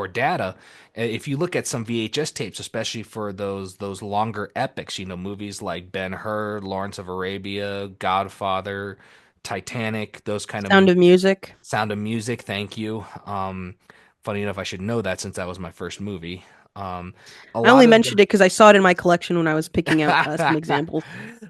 data. If you look at some VHS tapes, especially for those longer epics, movies like Ben-Hur, Lawrence of Arabia, Godfather, Titanic, those kind of Sound of Music. Sound of Music, thank you. Funny enough, I should know that since that was my first movie. Um, a I lot only of mentioned it because I saw it in my collection when I was picking out some examples.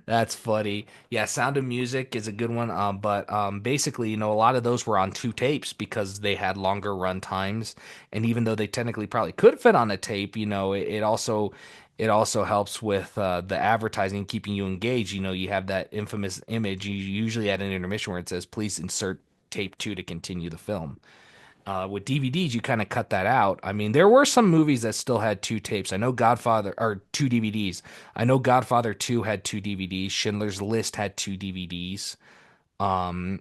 That's funny. Yeah, Sound of Music is a good one. But basically, a lot of those were on two tapes because they had longer run times. And even though they technically probably could fit on a tape, it also helps with the advertising, keeping you engaged. You have that infamous image you usually at an intermission where it says, "Please insert tape 2 to continue the film." With DVDs, you kind of cut that out. I mean, there were some movies that still had two tapes. I know Godfather, or two DVDs. I know Godfather 2 had two DVDs. Schindler's List had two DVDs,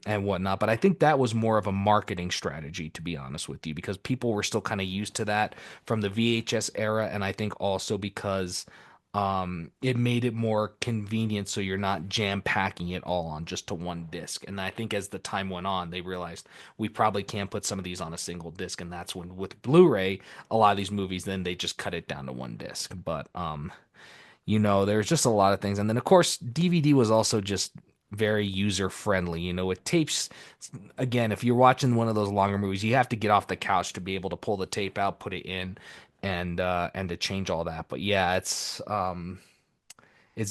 and whatnot. But I think that was more of a marketing strategy, to be honest with you, because people were still kind of used to that from the VHS era. And I think also because it made it more convenient so you're not jam packing it all on just to one disc. And I think as the time went on, they realized we probably can't put some of these on a single disc. And that's when with Blu-ray, a lot of these movies, then they just cut it down to one disc. But there's just a lot of things. And then of course, DVD was also just very user friendly. With tapes, again, if you're watching one of those longer movies, you have to get off the couch to be able to pull the tape out, put it in, and to change all that. But yeah, it's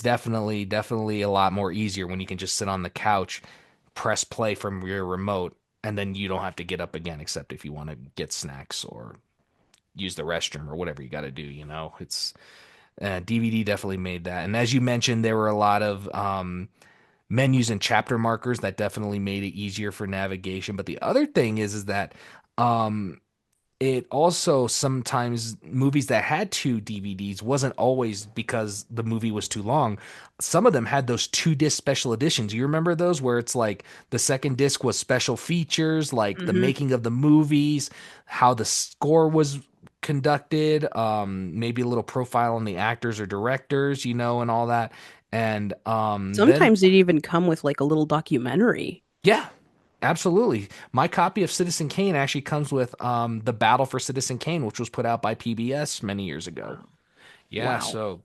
definitely a lot more easier when you can just sit on the couch, press play from your remote, and then you don't have to get up again, except if you want to get snacks or use the restroom or whatever you got to do. It's DVD definitely made that. And as you mentioned, there were a lot of menus and chapter markers that definitely made it easier for navigation. But the other thing is that um, it also sometimes movies that had two DVDs wasn't always because the movie was too long. Some of them had those two disc special editions. You remember those where it's like the second disc was special features, like the Hmm. making of the movies, how the score was conducted, maybe a little profile on the actors or directors, and all that. And then Sometimes it even come with like a little documentary. yeah, Absolutely. My copy of Citizen Kane actually comes with The Battle for Citizen Kane, which was put out by PBS many years ago. Wow. Yeah, Wow. so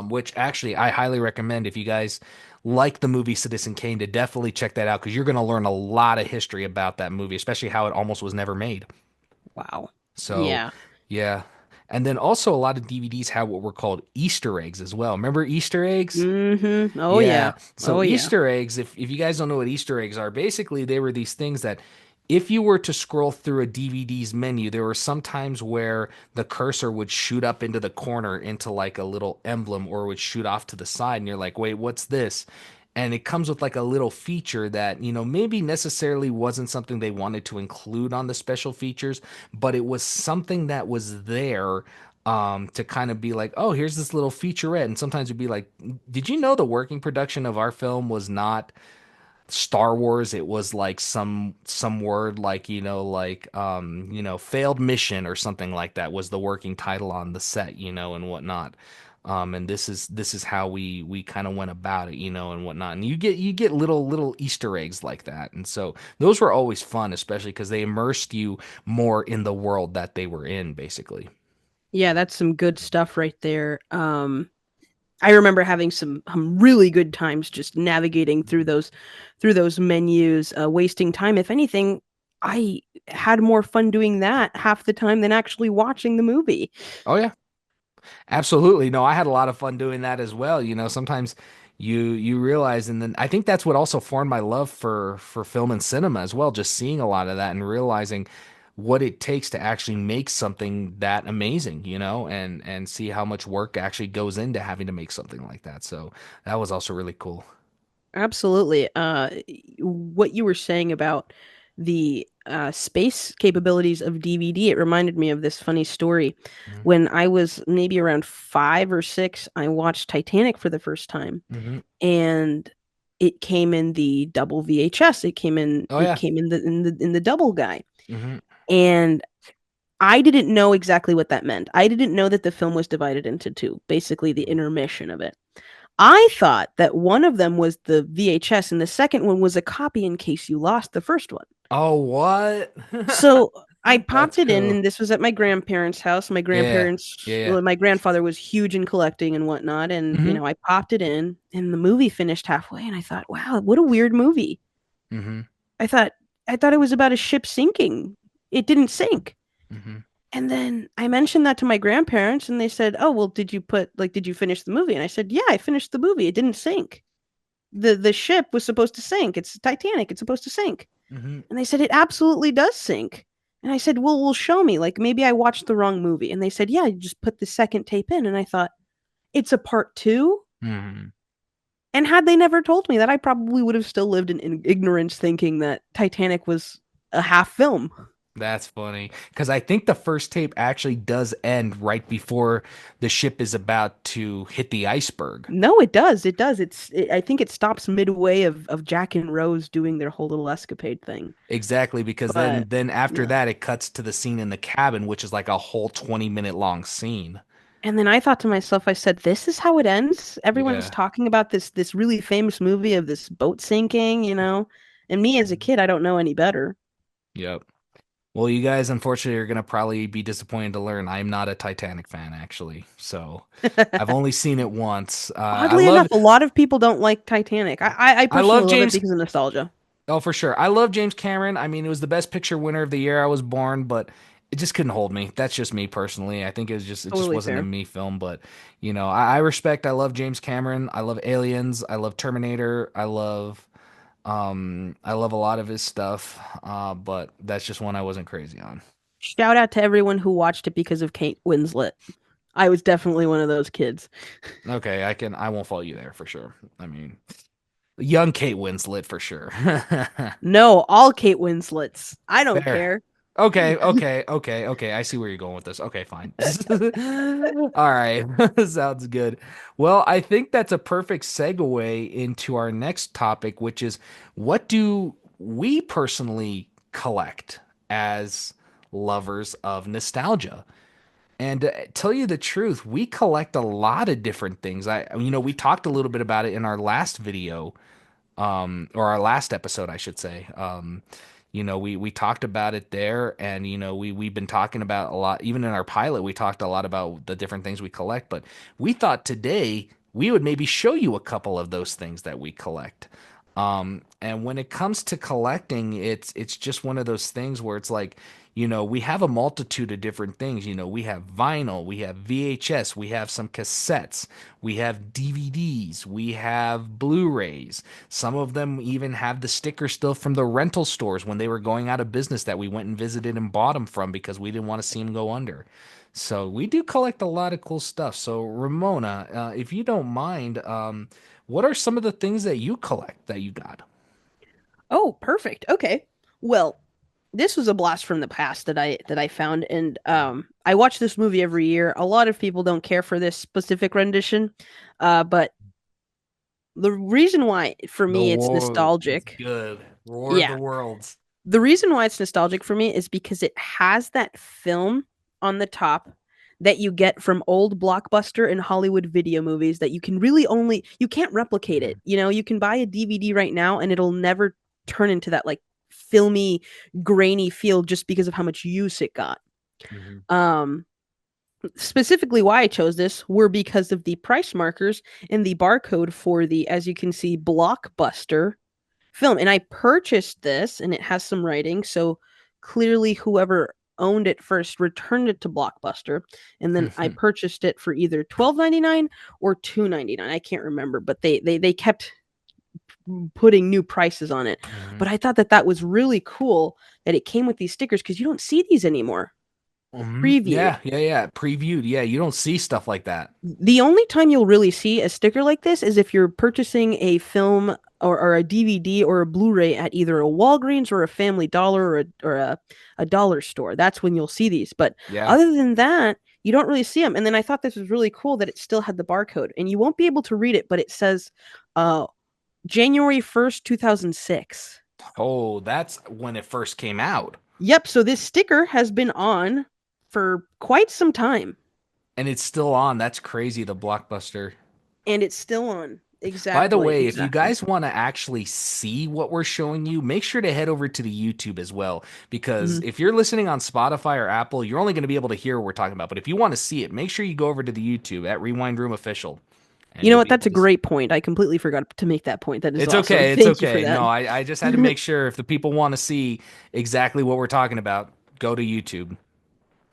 which actually I highly recommend if you guys like the movie Citizen Kane to definitely check that out because you're going to learn a lot of history about that movie, especially how it almost was never made. Wow. So, Yeah. yeah. And then also a lot of DVDs have what were called Easter eggs as well. Remember Easter eggs? Mm-hmm. Oh Yeah. yeah. So Oh yeah. Easter eggs, if you guys don't know what Easter eggs are, basically they were these things that if you were to scroll through a DVD's menu, there were some times where the cursor would shoot up into the corner into like a little emblem or would shoot off to the side and you're like, "Wait, what's this?" And it comes with like a little feature that, maybe necessarily wasn't something they wanted to include on the special features, but it was something that was there to kind of be like, oh, here's this little featurette. And sometimes it'd be like, did you know the working production of our film was not Star Wars? It was like some word like, failed mission or something like that was the working title on the set, and whatnot. And this is how we kind of went about it, and whatnot. And you get little Easter eggs like that. And so those were always fun, especially because they immersed you more in the world that they were in, basically. Yeah, that's some good stuff right there. I remember having some really good times just navigating through those menus, wasting time. If anything, I had more fun doing that half the time than actually watching the movie. Oh yeah. Absolutely. No, I had a lot of fun doing that as well. Sometimes you realize, and then I think that's what also formed my love for film and cinema as well, just seeing a lot of that and realizing what it takes to actually make something that amazing, and see how much work actually goes into having to make something like that. So that was also really cool. Absolutely. What you were saying about the space capabilities of DVD, it reminded me of this funny story. Hmm. When I was maybe around 5 or 6, I watched Titanic for the first time, Hmm. and it came in the double VHS. It came in. Oh It yeah. came in the double guy, Hmm. and I didn't know exactly what that meant. I didn't know that the film was divided into two, basically the intermission of it. I thought that one of them was the VHS and the second one was a copy in case you lost the first one. Oh, what? So I popped That's it in, cool. and this was at my grandparents' house. Yeah. Yeah. Yeah. My grandfather was huge in collecting and whatnot. And, Hmm. I popped it in, and the movie finished halfway. And I thought, wow, what a weird movie. Hmm. I thought, I thought it was about a ship sinking. It didn't sink. Hmm. And then I mentioned that to my grandparents, and they said, "Oh, well, did you finish the movie?" And I said, "Yeah, I finished the movie. It didn't sink. The ship was supposed to sink. It's Titanic. It's supposed to sink." Hmm. And they said, "It absolutely does sink." And I said, "Well, show me. Like maybe I watched the wrong movie." And they said, "Yeah, you just put the second tape in." And I thought, "It's a part 2?" Hmm. And had they never told me that, I probably would have still lived in ignorance thinking that Titanic was a half film. That's funny because I think the first tape actually does end right before the ship is about to hit the iceberg. No, it does. It does. I think it stops midway of Jack and Rose doing their whole little escapade thing. Exactly, because then But then after yeah. that it cuts to the scene in the cabin, which is like a whole 20-minute long scene. And then I thought to myself, I said, "This is how it ends." Everyone's Yeah. talking about this really famous movie of this boat sinking, And me as a kid, I don't know any better. Yep. Well, you guys unfortunately are gonna probably be disappointed to learn I'm not a Titanic fan actually. So I've only seen it once. I Oddly love enough, a lot of people don't like Titanic. I I personally love love it James. because of nostalgia. Oh, for sure. I love James Cameron. I mean, it was the best picture winner of the year I was born, but it just couldn't hold me. That's just me personally. I think it just Totally wasn't a fair. me film, but I love James Cameron. I love Aliens. I love Terminator. I love a lot of his stuff. But that's just one I wasn't crazy on. Shout out to everyone who watched it because of Kate Winslet. I was definitely one of those kids. Okay, I won't fault you there for sure. I mean, young Kate Winslet for sure. No, all Kate Winslets. I don't Fair. care. Okay, okay, okay, okay. I see where you're going with this. Okay, fine. All right. Sounds good. Well, I think that's a perfect segue into our next topic, which is what do we personally collect as lovers of nostalgia? And tell you the truth, we collect a lot of different things. We talked a little bit about it in our last video, or our last episode, I should say. We talked about it there, and we've been talking about a lot. Even in our pilot, we talked a lot about the different things we collect. But we thought today we would maybe show you a couple of those things that we collect. And when it comes to collecting, it's just one of those things where it's like, we have a multitude of different things. We have vinyl, we have VHS, we have some cassettes, we have DVDs, we have Blu-rays. Some of them even have the stickers still from the rental stores when they were going out of business that we went and visited and bought them from because we didn't want to see them go under. So we do collect a lot of cool stuff. So Ramona, if you don't mind, what are some of the things that you collect that you got? Oh, perfect. Okay. Well, this was a blast from the past that I found, and I watch this movie every year. A lot of people don't care for this specific rendition, but the reason why for The me it's war is nostalgic. good. War of Yeah. the Worlds. The reason why it's nostalgic for me is because it has that film on the top that you get from old blockbuster and Hollywood video movies that you can really only you can't replicate it. You can buy a DVD right now and it'll never turn into that like filmy, grainy feel just because of how much use it got. Mhm. Specifically why I chose this were because of the price markers and the barcode for the, as you can see, blockbuster film. And I purchased this and it has some writing. So clearly whoever owned it first returned it to Blockbuster. And then I purchased it for either $12.99 or $2.99. I can't remember, but they kept putting new prices on it. But I thought that was really cool that it came with these stickers because you don't see these anymore. Previewed. Yeah. Previewed. Yeah, you don't see stuff like that. The only time you'll really see a sticker like this is if you're purchasing a film or a DVD or a Blu-ray at either a Walgreens or a Family Dollar or a dollar store. That's when you'll see these. But Yeah. other than that, you don't really see them. And then I thought this was really cool that it still had the barcode. And you won't be able to read it, but it says January 1st, 2006. Oh, that's when it first came out. Yep. So this sticker has been on for quite some time. And it's still on. That's crazy, the Blockbuster. And it's still on. Exactly. By the way, if exactly. you guys want to actually see what we're showing you, make sure to head over to the YouTube as well. Because if you're listening on Spotify or Apple, you're only going to be able to hear what we're talking about. But if you want to see it, make sure you go over to the YouTube at Rewind Room Official. You know what? That's a great point. I completely forgot to make that point. That is It's awesome. okay. Thank It's you for okay. that. No, I just had to make sure if the people want to see exactly what we're talking about, go to YouTube.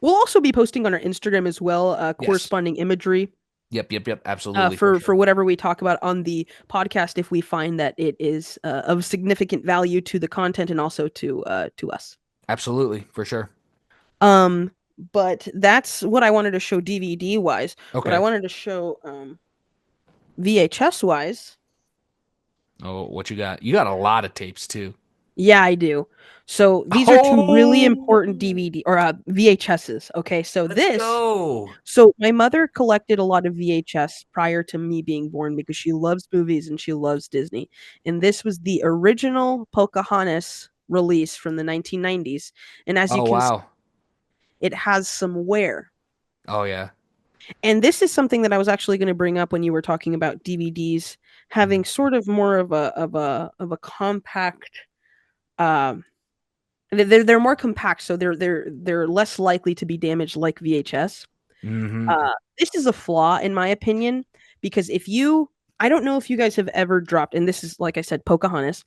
We'll also be posting on our Instagram as well, Yes. corresponding imagery. Yep. Absolutely. For whatever we talk about on the podcast, if we find that it is of significant value to the content and also to us. Absolutely, for sure. But that's what I wanted to show DVD wise. Okay. What I wanted to show VHS wise. Oh, what you got? You got a lot of tapes too. Yeah, I do. So these are two really important DVD or VHSs. Okay, so so my mother collected a lot of VHS prior to me being born because she loves movies and she loves Disney. And this was the original Pocahontas release from the 1990s. And as you can see, it has some wear. Oh yeah. And this is something that I was actually going to bring up when you were talking about DVDs having sort of more of a compact. They're more compact, so they're less likely to be damaged like VHS. This is a flaw in my opinion because I don't know if you guys have ever dropped, and this is like I said, Pocahontas.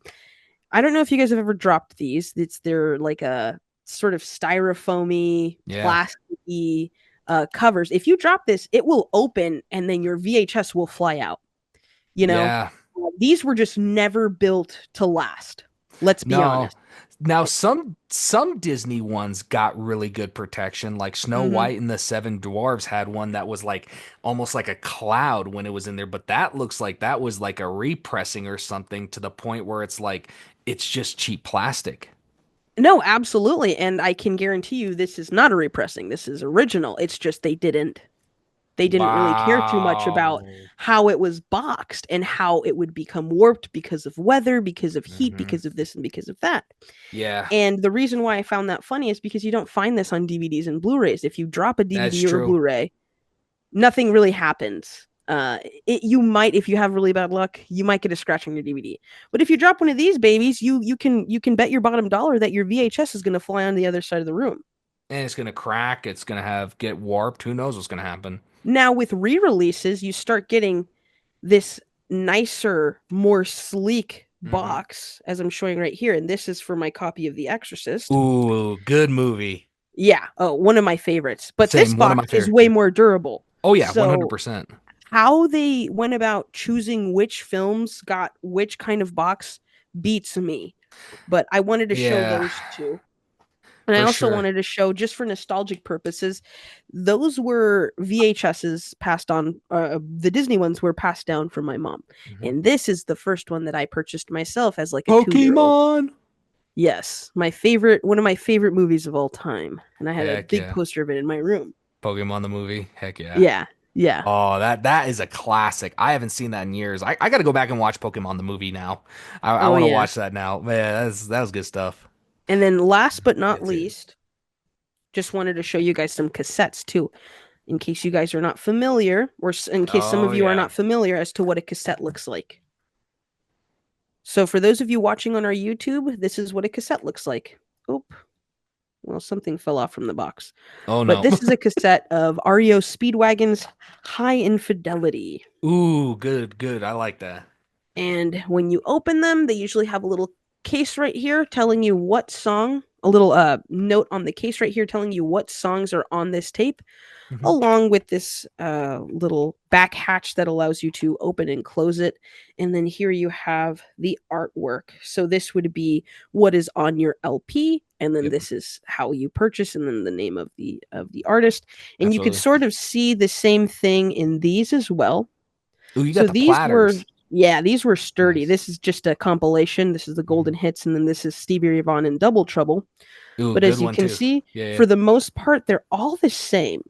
I don't know if you guys have ever dropped these. They're like a sort of styrofoamy, plasticky covers. If you drop this, it will open and then your VHS will fly out. These were just never built to last. Let's be honest. Now, some Disney ones got really good protection, like Snow White and the Seven Dwarfs had one that was like almost like a cloud when it was in there, but that looks like that was like a repressing or something to the point where it's like it's just cheap plastic. No, absolutely, and I can guarantee you this is not a repressing. This is original. It's just they didn't really care too much about how it was boxed and how it would become warped because of weather, because of heat, because of this and because of that. Yeah. And the reason why I found that funny is because you don't find this on DVDs and Blu-rays. If you drop a DVD or a Blu-ray, nothing really happens. You might, if you have really bad luck, you might get a scratch on your DVD. But if you drop one of these babies, you can bet your bottom dollar that your VHS is going to fly on the other side of the room. And it's gonna crack. It's gonna get warped. Who knows what's gonna happen? Now with re-releases, you start getting this nicer, more sleek box, as I'm showing right here, and this is for my copy of The Exorcist. Ooh, good movie. Yeah, one of my favorites. But Same, this one of my box is favorites. way more durable. Oh yeah, So 100%. how they went about choosing which films got which kind of box beats me. But I wanted to show Yeah, those two. And I for also sure. wanted to show, just for nostalgic purposes, those were VHSs passed on. The Disney ones were passed down from my mom. Mhm. And this is the first one that I purchased myself as like a 2-year-old. Pokemon. Yes, one of my favorite movies of all time. And I had a Heck big yeah. poster of it in my room. Pokemon the movie. Heck yeah. Yeah, yeah. Oh, that is a classic. I haven't seen that in years. I got to go back and watch Pokemon the movie now. I Oh, want to yeah. watch that now. Man, that was good stuff. And then last but not Good too. least, just wanted to show you guys some cassettes too, in case you guys are not familiar, or in case some of you are not familiar as to what a cassette looks like. So for those of you watching on our YouTube, this is what a cassette looks like. Oop. Well, something fell off from the box. Oh But no. this is a cassette of REO Speedwagon's High Infidelity. Ooh, good. I like that. And when you open them, they usually have a little case right here telling you what song, a little note on the case right here telling you what songs are on this tape, Mhm. along with this little back hatch that allows you to open and close it. And then here you have the artwork. So this would be what is on your LP, and then Yep. this is how you purchase, and then the name of the artist. And you could Absolutely. sort of see the same thing in these as well. Ooh, you So got the these were, platters. yeah, these were sturdy. Nice. This is just a compilation. This is the golden hits, and then this is Stevie Ray Vaughan in Double Trouble. Ooh, But good as you one can too. see, Yeah. for the most part, they're all the same.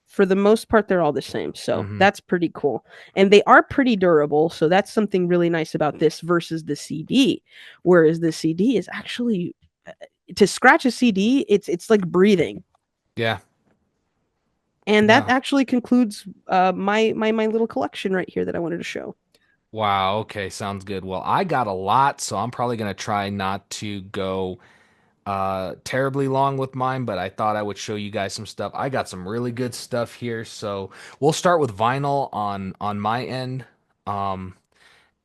For the most part, they're all the same. So that's pretty cool. And they are pretty durable. So that's something really nice about this versus the CD. Whereas the CD is actually, to scratch a CD, it's like breathing. Yeah. And that No. actually concludes my little collection right here that I wanted to show. Wow. Okay. Sounds good. Well, I got a lot, so I'm probably gonna try not to go terribly long with mine, but I thought I would show you guys some stuff. I got some really good stuff here. So we'll start with vinyl on my end. Um,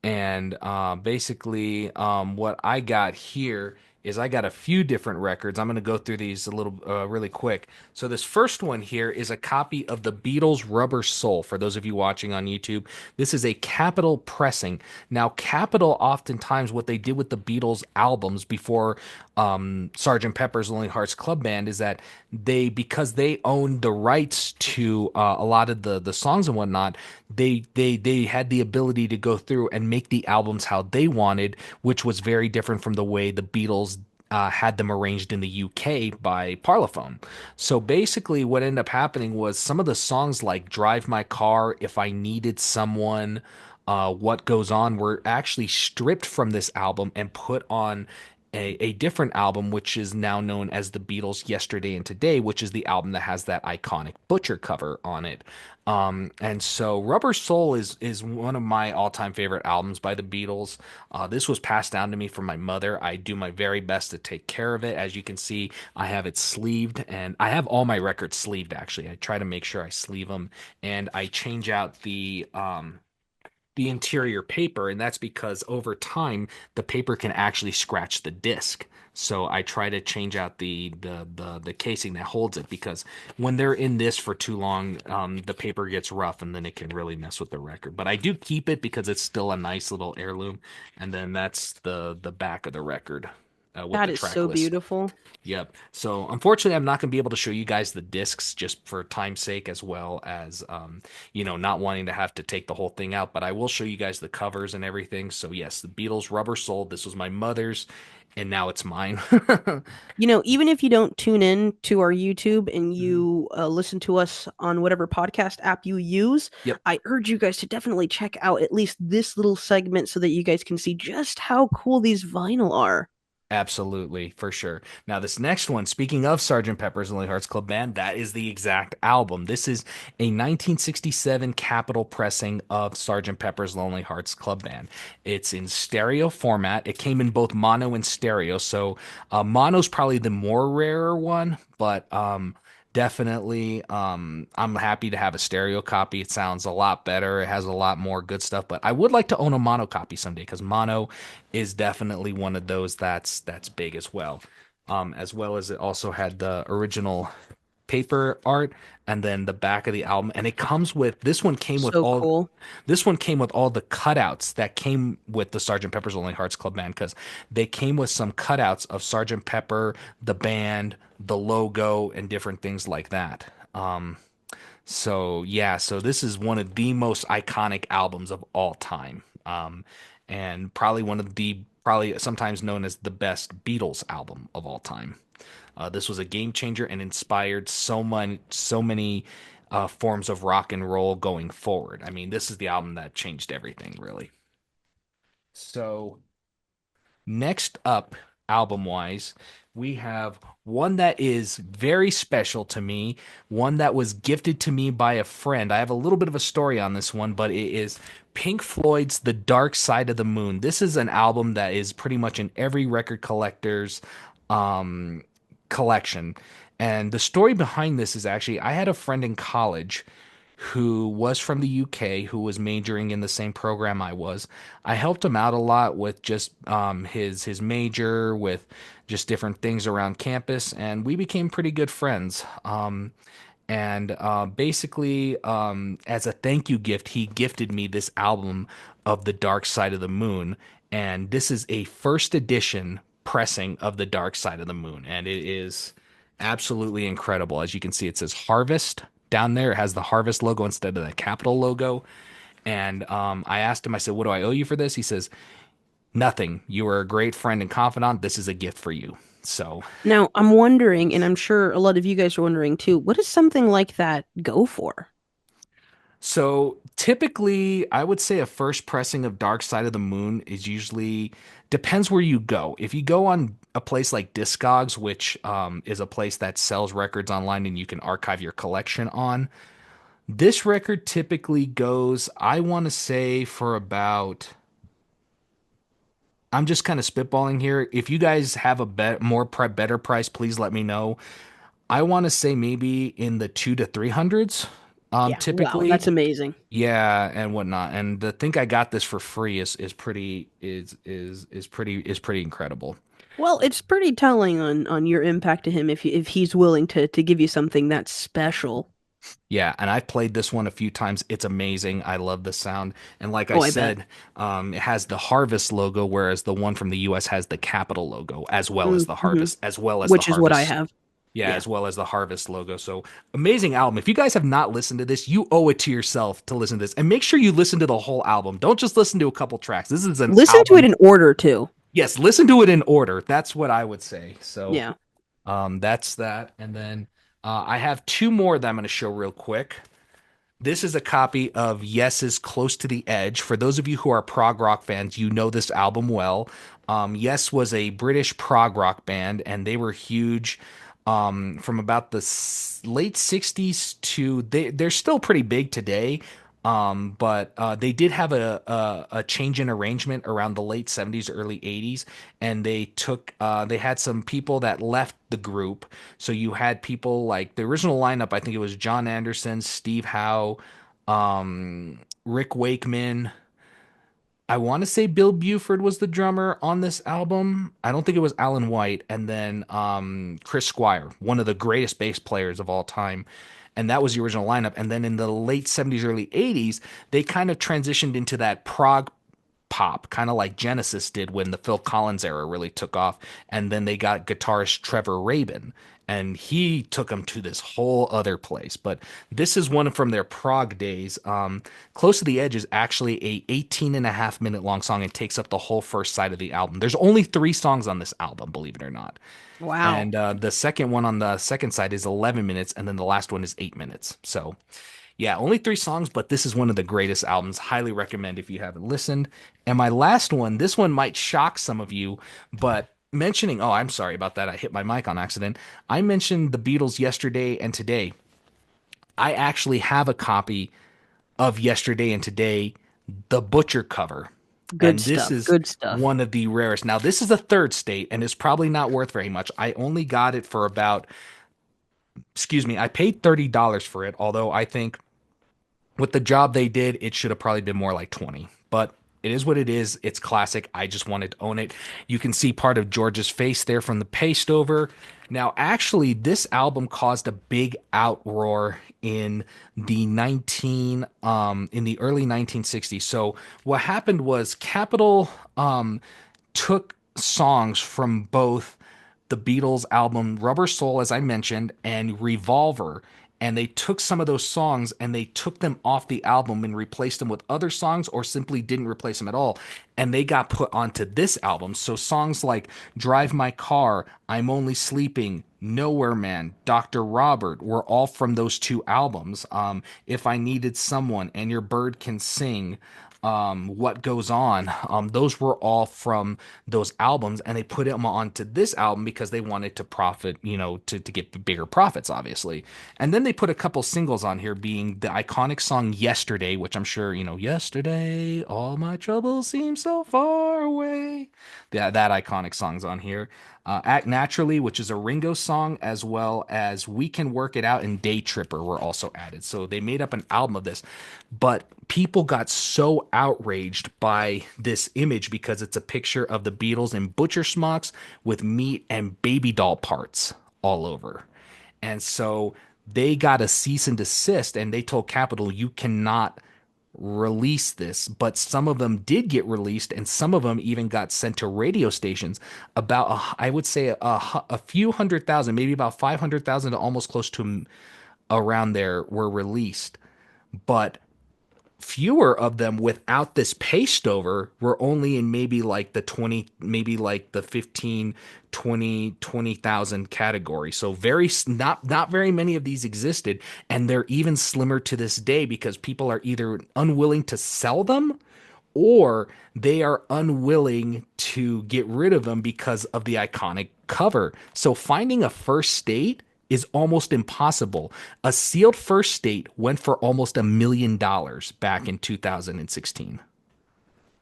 and basically, what I got here is I got a few different records. I'm going to go through these a little really quick. So this first one here is a copy of the Beatles' Rubber Soul. For those of you watching on YouTube, this is a Capitol pressing. Now, Capitol, oftentimes, what they did with the Beatles albums before Sgt. Pepper's Lonely Hearts Club Band is that because they owned the rights to a lot of the songs and whatnot, they had the ability to go through and make the albums how they wanted, which was very different from the way the Beatles had them arranged in the UK by Parlophone. So basically, what ended up happening was some of the songs like Drive My Car, If I Needed Someone, What Goes On were actually stripped from this album and put on a different album, which is now known as the Beatles' Yesterday and Today, which is the album that has that iconic Butcher cover on it. And so Rubber Soul is one of my all-time favorite albums by the Beatles. This was passed down to me from my mother. I do my very best to take care of it. As you can see, I have it sleeved, and I have all my records sleeved, actually. I try to make sure I sleeve them, and I change out the interior paper, and that's because over time the paper can actually scratch the disc. So I try to change out the casing that holds it, because when they're in this for too long, the paper gets rough and then it can really mess with the record. But I do keep it because it's still a nice little heirloom. And then that's the back of the record with That the is track so list. beautiful. Yep. So unfortunately, I'm not going to be able to show you guys the discs just for time's sake, as well as, not wanting to have to take the whole thing out. But I will show you guys the covers and everything. So yes, the Beatles Rubber Soul. This was my mother's, and now it's mine. Even if you don't tune in to our YouTube and you listen to us on whatever podcast app you use, Yep. I urge you guys to definitely check out at least this little segment so that you guys can see just how cool these vinyl are. Absolutely, for sure. Now, this next one, speaking of Sergeant Pepper's Lonely Hearts Club Band, that is the exact album. This is a 1967 Capitol pressing of Sergeant Pepper's Lonely Hearts Club Band. It's in stereo format. It came in both mono and stereo. So, mono's probably the more rarer one, but definitely, I'm happy to have a stereo copy. It sounds a lot better. It has a lot more good stuff, but I would like to own a mono copy someday because mono is definitely one of those that's big as well as it also had the original paper art and then the back of the album. And it comes with So cool. this one came with all the cutouts that came with the Sergeant Pepper's Lonely Hearts Club Band because they came with some cutouts of Sergeant Pepper, the band, the logo, and different things like that. So yeah, so this is one of the most iconic albums of all time. And probably one of the probably sometimes known as the best Beatles album of all time. This was a game changer and inspired so many forms of rock and roll going forward. I mean, this is the album that changed everything, really. So next up, album wise, we have one that is very special to me, one that was gifted to me by a friend. I have a little bit of a story on this one, but it is Pink Floyd's The Dark Side of the Moon. This is an album that is pretty much in every record collector's um, collection. And the story behind this is actually I had a friend in college who was from the UK who was majoring in the same program I was. I helped him out a lot with just his major, with just different things around campus, and we became pretty good friends. And basically, as a thank you gift, he gifted me this album of The Dark Side of the Moon, and this is a first edition pressing of The Dark Side of the Moon, and it is absolutely incredible. As you can see, it says Harvest down there. It has the Harvest logo instead of the Capital logo. And I asked him, I said, "What do I owe you for this?" He says, "Nothing. You were a great friend and confidant. This is a gift for you." So, Now, I'm wondering, and I'm sure a lot of you guys are wondering too, what does something like that go for? so typically, I would say a first pressing of Dark Side of the Moon is usually depends where you go. If you go on a place like Discogs, which is a place that sells records online and you can archive your collection on, this record typically goes, I want to say, for about. I'm just kind of spitballing here. If you guys have a better price, please let me know. I want to say maybe in the 2 to 300s, Yeah, wow, typically. that's amazing. Yeah, and whatnot. And to think I got this for free is pretty incredible. Well, it's pretty telling on your impact to him if he's willing to give you something that's special. Yeah, and I've played this one a few times. It's amazing. I love the sound. And like I Oh, I bet. said, it has the Harvest logo, whereas the one from the US has the Capital logo, as well as the Mm-hmm. Harvest, as well as the Which is what I Harvest. have. Yeah, Yeah. as well as the Harvest logo. So amazing album. If you guys have not listened to this, you owe it to yourself to listen to this. And make sure you listen to the whole album. Don't just listen to a couple tracks. This is an Listen to it album. in order too. Yes, listen to it in order. That's what I would say. So Yeah. that's that. And then I have two more that I'm going to show real quick. This is a copy of Yes's Close to the Edge. For those of you who are prog rock fans, you know this album well. Yes was a British prog rock band, and they were huge from about the late 60s to they're still pretty big today. But they did have a change in arrangement around the late 70s, early 80s, and they had some people that left the group. So you had people like the original lineup, I think it was John Anderson, Steve Howe, Rick Wakeman. I want to say Bill Buford was the drummer on this album. I don't think it was Alan White. And then Chris Squire, one of the greatest bass players of all time. And that was the original lineup. And then in the late 70s, early 80s, they kind of transitioned into that prog pop, kind of like Genesis did when the Phil Collins era really took off. And then they got guitarist Trevor Rabin, and he took them to this whole other place. But this is one from their prog days. Close to the Edge is actually a 18.5 minute long song and takes up the whole first side of the album. There's only 3 songs on this album, believe it or not. Wow. And the second one on the second side is 11 minutes, and then the last one is 8 minutes. So yeah, only 3 songs, but this is one of the greatest albums. Highly recommend if you haven't listened. And my last one, this one might shock some of you, but mentioning, oh, I'm sorry about that. I hit my mic on accident. I mentioned the Beatles yesterday and today. I actually have a copy of Yesterday and Today, the Butcher cover. Good And this stuff. is Good stuff. one of the rarest. Now, this is a third state and it's probably not worth very much. I only got it for about, excuse me, I paid $30 for it, although I think with the job they did, it should have probably been more like 20. But it is what it is. It's classic. I just wanted to own it. You can see part of George's face there from the paste over. Now, actually, this album caused a big outroar in the early 1960s. So what happened was Capitol took songs from both the Beatles album Rubber Soul, as I mentioned, and Revolver. And they took some of those songs and they took them off the album and replaced them with other songs or simply didn't replace them at all. And they got put onto this album. So songs like Drive My Car, I'm Only Sleeping, Nowhere Man, Dr. Robert were all from those two albums. If I Needed Someone and Your Bird Can Sing, What Goes On, those were all from those albums, and they put them onto this album because they wanted to profit, to get bigger profits, obviously. And then they put a couple singles on here, being the iconic song Yesterday, which I'm sure, Yesterday, all my troubles seem so far away. That iconic song's on here. Act Naturally, which is a Ringo song, as well as We Can Work It Out and Day Tripper were also added. So they made up an album of this. But people got so outraged by this image because it's a picture of the Beatles in butcher smocks with meat and baby doll parts all over. And so they got a cease and desist and they told Capitol, you cannot release this. But some of them did get released and some of them even got sent to radio stations. About, I would say, a few 100,000, maybe about 500,000 to almost close to around there were released. But fewer of them without this paste over were only in maybe like the 20, maybe like the 15, 20,000 category. So not very many of these existed, and they're even slimmer to this day because people are either unwilling to sell them or they are unwilling to get rid of them because of the iconic cover. So finding a first state is almost impossible. A sealed first state went for almost $1 million back in 2016.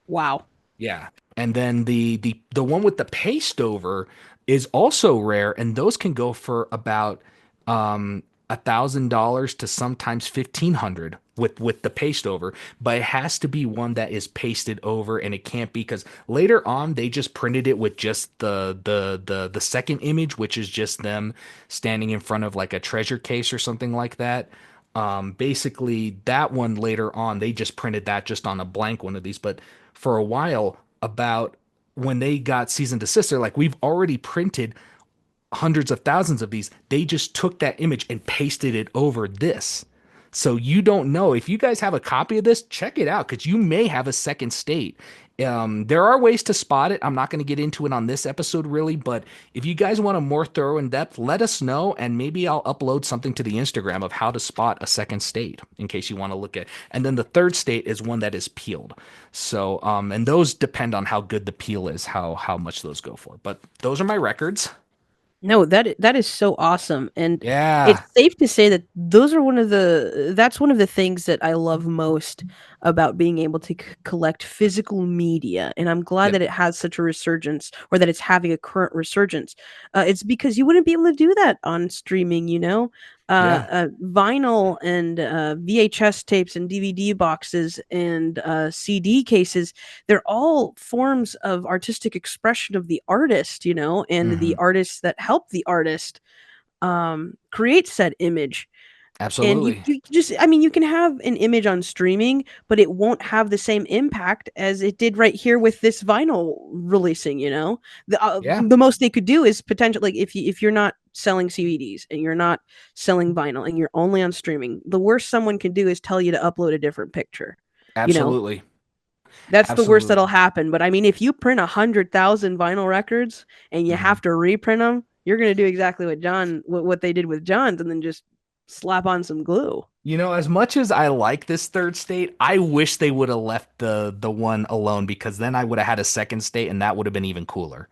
Wow. Yeah. And then the one with the paste over is also rare, and those can go for about $1,000 to sometimes 1,500 with the paste over. But it has to be one that is pasted over, and it can't be because later on they just printed it with just the second image, which is just them standing in front of like a treasure case or something like that. Basically that one later on they just printed that just on a blank one of these. But for a while, about when they got cease and desist, they're like, we've already printed hundreds of thousands of these. They just took that image and pasted it over this. So you don't know. If you guys have a copy of this, check it out because you may have a second state. There are ways to spot it. I'm not going to get into it on this episode really, but if you guys want a more thorough in depth, let us know and maybe I'll upload something to the Instagram of how to spot a second state in case you want to look at. And then the third state is one that is peeled. So, and those depend on how good the peel is, how much those go for. But those are my records. No, that is so awesome, and it's Yeah. safe to say that that's one of the things that I love most about being able to collect physical media, and I'm glad Yep. that it has such a resurgence, or that it's having a current resurgence. It's because you wouldn't be able to do that on streaming, you know. Yeah. Vinyl and VHS tapes and DVD boxes and CD cases, they're all forms of artistic expression of the artist, you know, and the Hmm. artists that help the artist create said image. And you, Absolutely. you just, I mean, you can have an image on streaming, but it won't have the same impact as it did right here with this vinyl releasing, you know? Yeah. The most they could do is potentially, like, if you're not selling CDs and you're not selling vinyl and you're only on streaming, the worst someone can do is tell you to upload a different picture, you know? Absolutely. That's the worst that'll Absolutely. happen. But I mean, if you print 100,000 vinyl records and you Hmm. have to reprint them, you're going to do exactly what they did with John's, and then just slap on some glue. As much as I like this third state, I wish they would have left the one alone because then I would have had a second state and that would have been even cooler.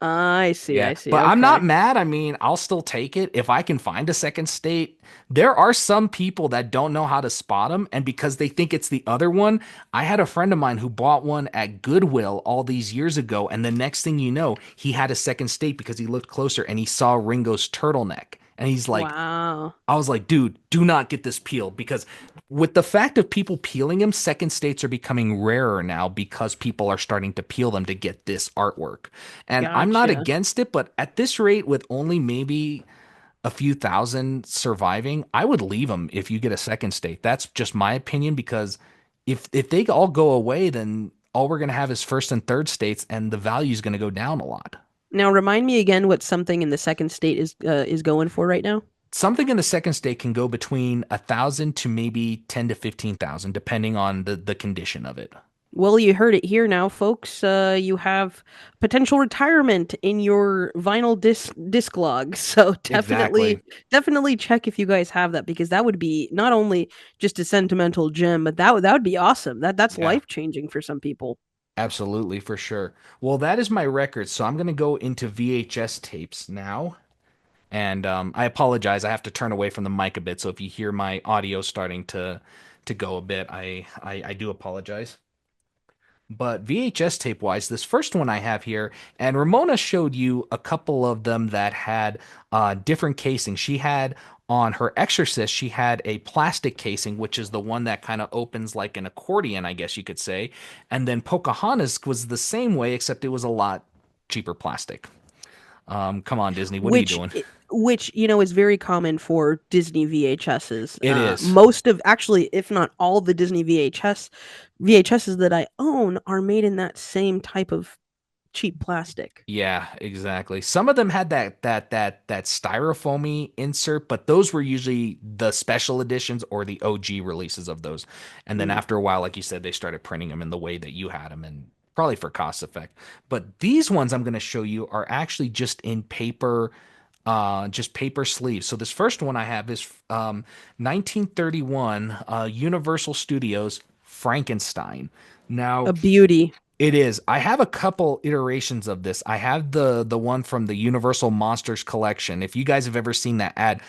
I see. Yeah, I see. but I'm not Okay. mad. I mean, I'll still take it if I can find a second state. There are some people that don't know how to spot them, and because they think it's the other one, I had a friend of mine who bought one at Goodwill all these years ago, and the next thing you know, he had a second state because he looked closer and he saw Ringo's turtleneck. And he's like, Wow. I was like, dude, do not get this peeled because with the fact of people peeling them, second states are becoming rarer now because people are starting to peel them to get this artwork. And I'm not Gotcha. against it, but at this rate, with only maybe a few thousand surviving, I would leave them if you get a second state. That's just my opinion because if they all go away, then all we're gonna have is first and third states, and the value is gonna go down a lot. Now remind me again what something in the second state is going for right now. Something in the second state can go between 1,000 to maybe 10 to 15,000, depending on the condition of it. Well, you heard it here now, folks. You have potential retirement in your vinyl disc log. So Exactly. definitely check if you guys have that because that would be not only just a sentimental gem, but that would be awesome. That's Yeah, life changing for some people. absolutely, for sure. Well, that is my record. So I'm going to go into VHS tapes now. And I apologize. I have to turn away from the mic a bit. So if you hear my audio starting to go a bit, I do apologize. But VHS tape wise, this first one I have here, and Ramona showed you a couple of them that had different casing. She had on her Exorcist, she had a plastic casing, which is the one that kind of opens like an accordion, I guess you could say. And then Pocahontas was the same way, except it was a lot cheaper plastic. Come on, Disney, what are you which doing? which is very common for Disney VHSs. It is. Most of actually, if not all the Disney VHSs that I own are made in that same type of cheap plastic. Yeah, exactly. Some of them had that styrofoamy insert, but those were usually the special editions or the OG releases of those. And then Mm. after a while, like you said, they started printing them in the way that you had them, and probably for cost effect. But these ones I'm going to show you are actually just in paper, just paper sleeves. So this first one I have is 1931 Universal Studios Frankenstein. Now, A beauty. it is. I have a couple iterations of this. I have the one from the Universal Monsters collection. If you guys have ever seen that ad,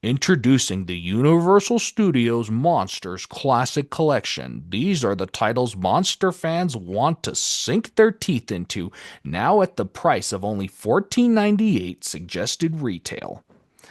introducing the Universal Studios Monsters Classic Collection. These are the titles monster fans want to sink their teeth into, now at the price of only $14.98 suggested retail.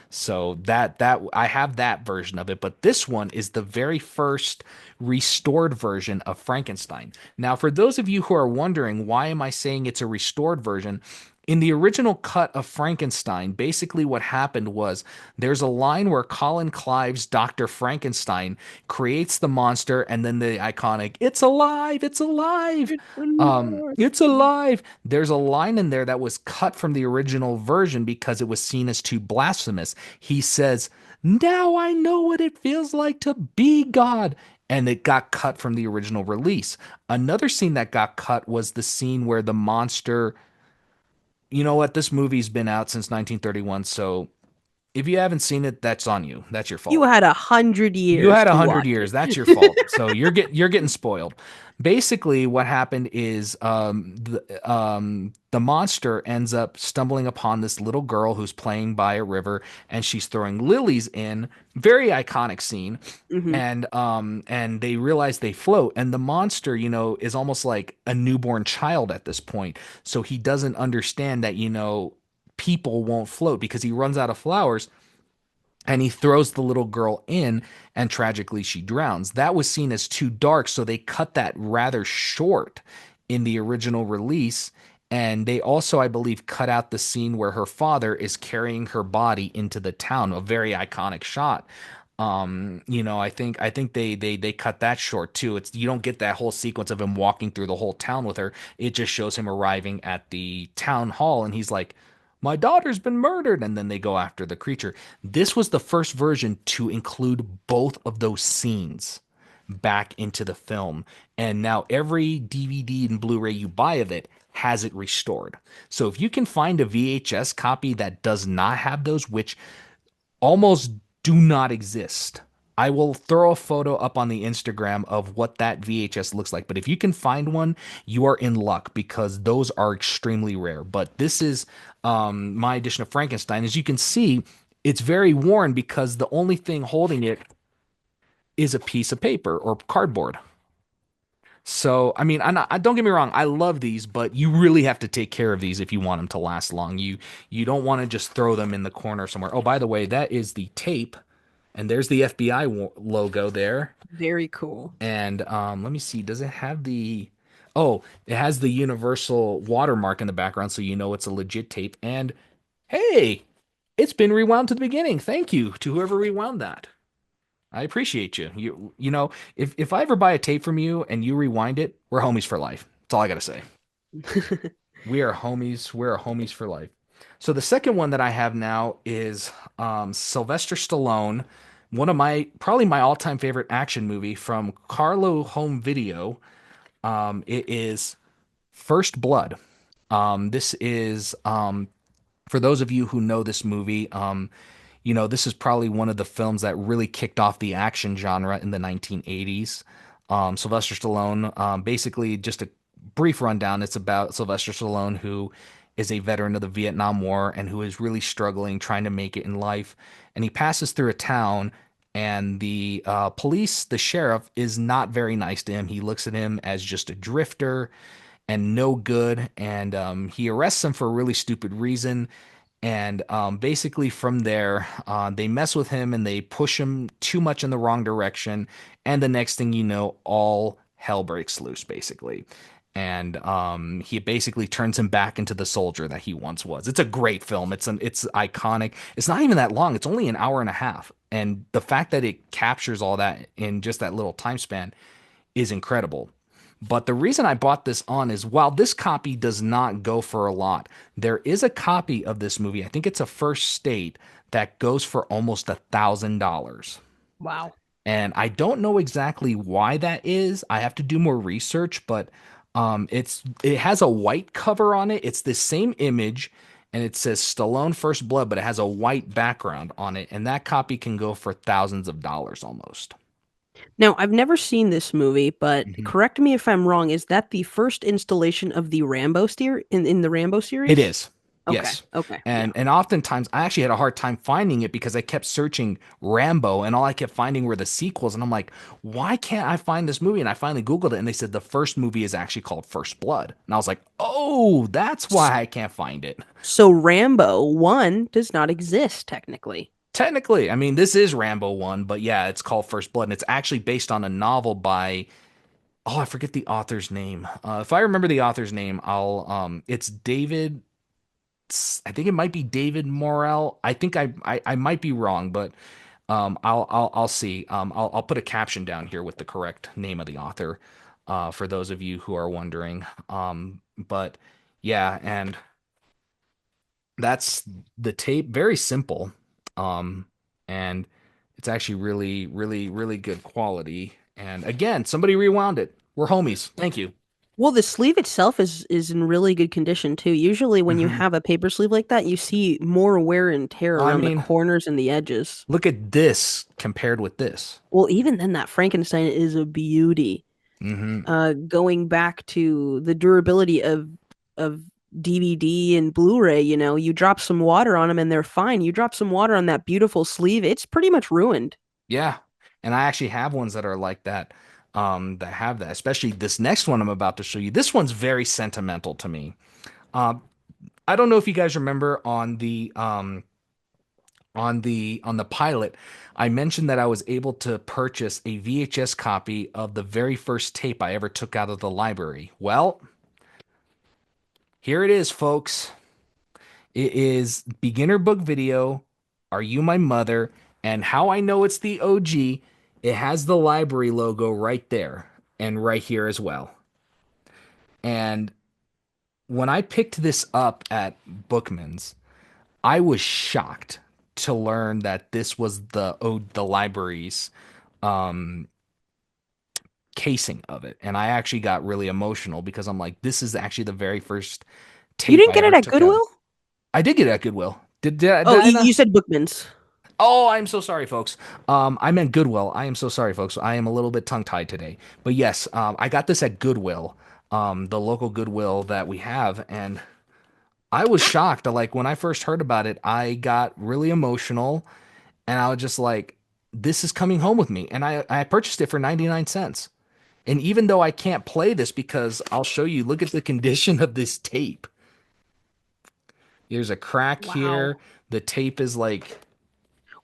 So that I have that version of it, but this one is the very first restored version of Frankenstein. Now, for those of you who are wondering why am I saying it's a restored version, in the original cut of Frankenstein, basically what happened was there's a line where Colin Clive's Dr. Frankenstein creates the monster and then the iconic, it's alive, it's alive. It's alive. It's alive. There's a line in there that was cut from the original version because it was seen as too blasphemous. He says, now I know what it feels like to be God. And it got cut from the original release. Another scene that got cut was the scene where the monster, you know what? This movie's been out since 1931. So if you haven't seen it, that's on you. That's your You fault. had 100 You years had to 100 watch years. That's your it. fault. So you're getting spoiled. Basically, what happened is the monster ends up stumbling upon this little girl who's playing by a river, and she's throwing lilies in. Very iconic scene. Hmm. And they realize they float, and the monster, is almost like a newborn child at this point. So he doesn't understand that, people won't float because he runs out of flowers and he throws the little girl in, and tragically she drowns. That was seen as too dark, so they cut that rather short in the original release. And they also, I believe, cut out the scene where her father is carrying her body into the town, a very iconic shot. I think they cut that short too. It's you don't get that whole sequence of him walking through the whole town with her. It just shows him arriving at the town hall, and he's like, my daughter's been murdered, and then they go after the creature. This was the first version to include both of those scenes back into the film. And now every DVD and Blu-ray you buy of it has it restored. So if you can find a VHS copy that does not have those, which almost do not exist, I will throw a photo up on the Instagram of what that VHS looks like. But if you can find one, you are in luck because those are extremely rare. But this is my edition of Frankenstein. As you can see, it's very worn because the only thing holding it is a piece of paper or cardboard. So, I mean, don't get me wrong, I love these, but you really have to take care of these if you want them to last long. You don't want to just throw them in the corner somewhere. Oh, by the way, that is the tape, and there's the FBI logo there. Very cool. And let me see, does it have the? Oh, it has the universal watermark in the background, so you know it's a legit tape. And hey, it's been rewound to the beginning. Thank you to whoever rewound that. I appreciate you. You know, if I ever buy a tape from you and you rewind it, we're homies for life. That's all I gotta say. We are homies. We're homies for life. So the second one that I have now is Sylvester Stallone, one of my probably my all-time favorite action movie from Carlo Home Video. It is First Blood. This is for those of you who know this movie. You know, this is probably one of the films that really kicked off the action genre in the 1980s. Sylvester Stallone, basically, just a brief rundown. It's about Sylvester Stallone, who is a veteran of the Vietnam War and who is really struggling, trying to make it in life. And he passes through a town, and the police, the sheriff, is not very nice to him. He looks at him as just a drifter and no good, and he arrests him for a really stupid reason. And basically, from there, they mess with him and they push him too much in the wrong direction. And the next thing you know, all hell breaks loose, basically. And he basically turns him back into the soldier that he once was. It's a great film. It's iconic. It's not even that long. It's only an hour and a half. And the fact that it captures all that in just that little time span is incredible. But the reason I bought this on is while this copy does not go for a lot, there is a copy of this movie. I think it's a first state that goes for almost $1,000. Wow. And I don't know exactly why that is. I have to do more research, but it has a white cover on it. It's the same image and it says Stallone First Blood, but it has a white background on it, and that copy can go for thousands of dollars almost. Now, I've never seen this movie, but Mhm. correct me if I'm wrong. Is that the first installation of the Rambo in the Rambo It series? is. Okay. Yes. Okay. Yeah. And oftentimes I actually had a hard time finding it because I kept searching Rambo and all I kept finding were the sequels. And I'm like, why can't I find this movie? And I finally Googled it and they said the first movie is actually called First Blood. And I was like, oh, that's why I can't find it. So Rambo 1 does not exist technically. Technically, I mean, this is Rambo 1, but yeah, it's called First Blood. And it's actually based on a novel by, oh, I forget the author's name. If I remember the author's name, it's David. I think it might be David Morrell. I think I might be wrong, but I'll see. I'll put a caption down here with the correct name of the author, for those of you who are wondering. But yeah, and that's the tape. Very simple, um, and it's actually really, really, really good quality. And again, somebody rewound it. We're homies. Thank you. Well, the sleeve itself is in really good condition too. Usually when you Mhm. have a paper sleeve like that, you see more wear and tear I around the mean, corners and the edges. look at this compared with this. Well, even then that Frankenstein is a beauty. Hmm. Going back to the durability of DVD and Blu-ray, you drop some water on them and they're fine. You drop some water on that beautiful sleeve, it's pretty much ruined. Yeah. And I actually have ones that are like that, that have that, especially this next one I'm about to show you. This one's very sentimental to me. Um, I don't know if you guys remember on the pilot, I mentioned that I was able to purchase a VHS copy of the very first tape I ever took out of the library. Well, here it is, folks. It is beginner book video. Are You My Mother? And how I know it's the OG, it has the library logo right there and right here as well. And when I picked this up at Bookman's, I was shocked to learn that this was the library's um, casing of it. And I actually got really emotional because I'm like, this is actually the very first You tape didn't I get ever it at took out. Goodwill? I did get it at Goodwill. Did Oh, I you not? said Bookman's. Oh, I'm so sorry, folks. I meant Goodwill. I am so sorry, folks. I am a little bit tongue-tied today. But yes, I got this at Goodwill, the local Goodwill that we have, and I was shocked. Like when I first heard about it, I got really emotional, and I was just like, "This is coming home with me." And I purchased it for 99 cents. And even though I can't play this because I'll show you, look at the condition of this tape. There's a crack here. Wow. The tape is like,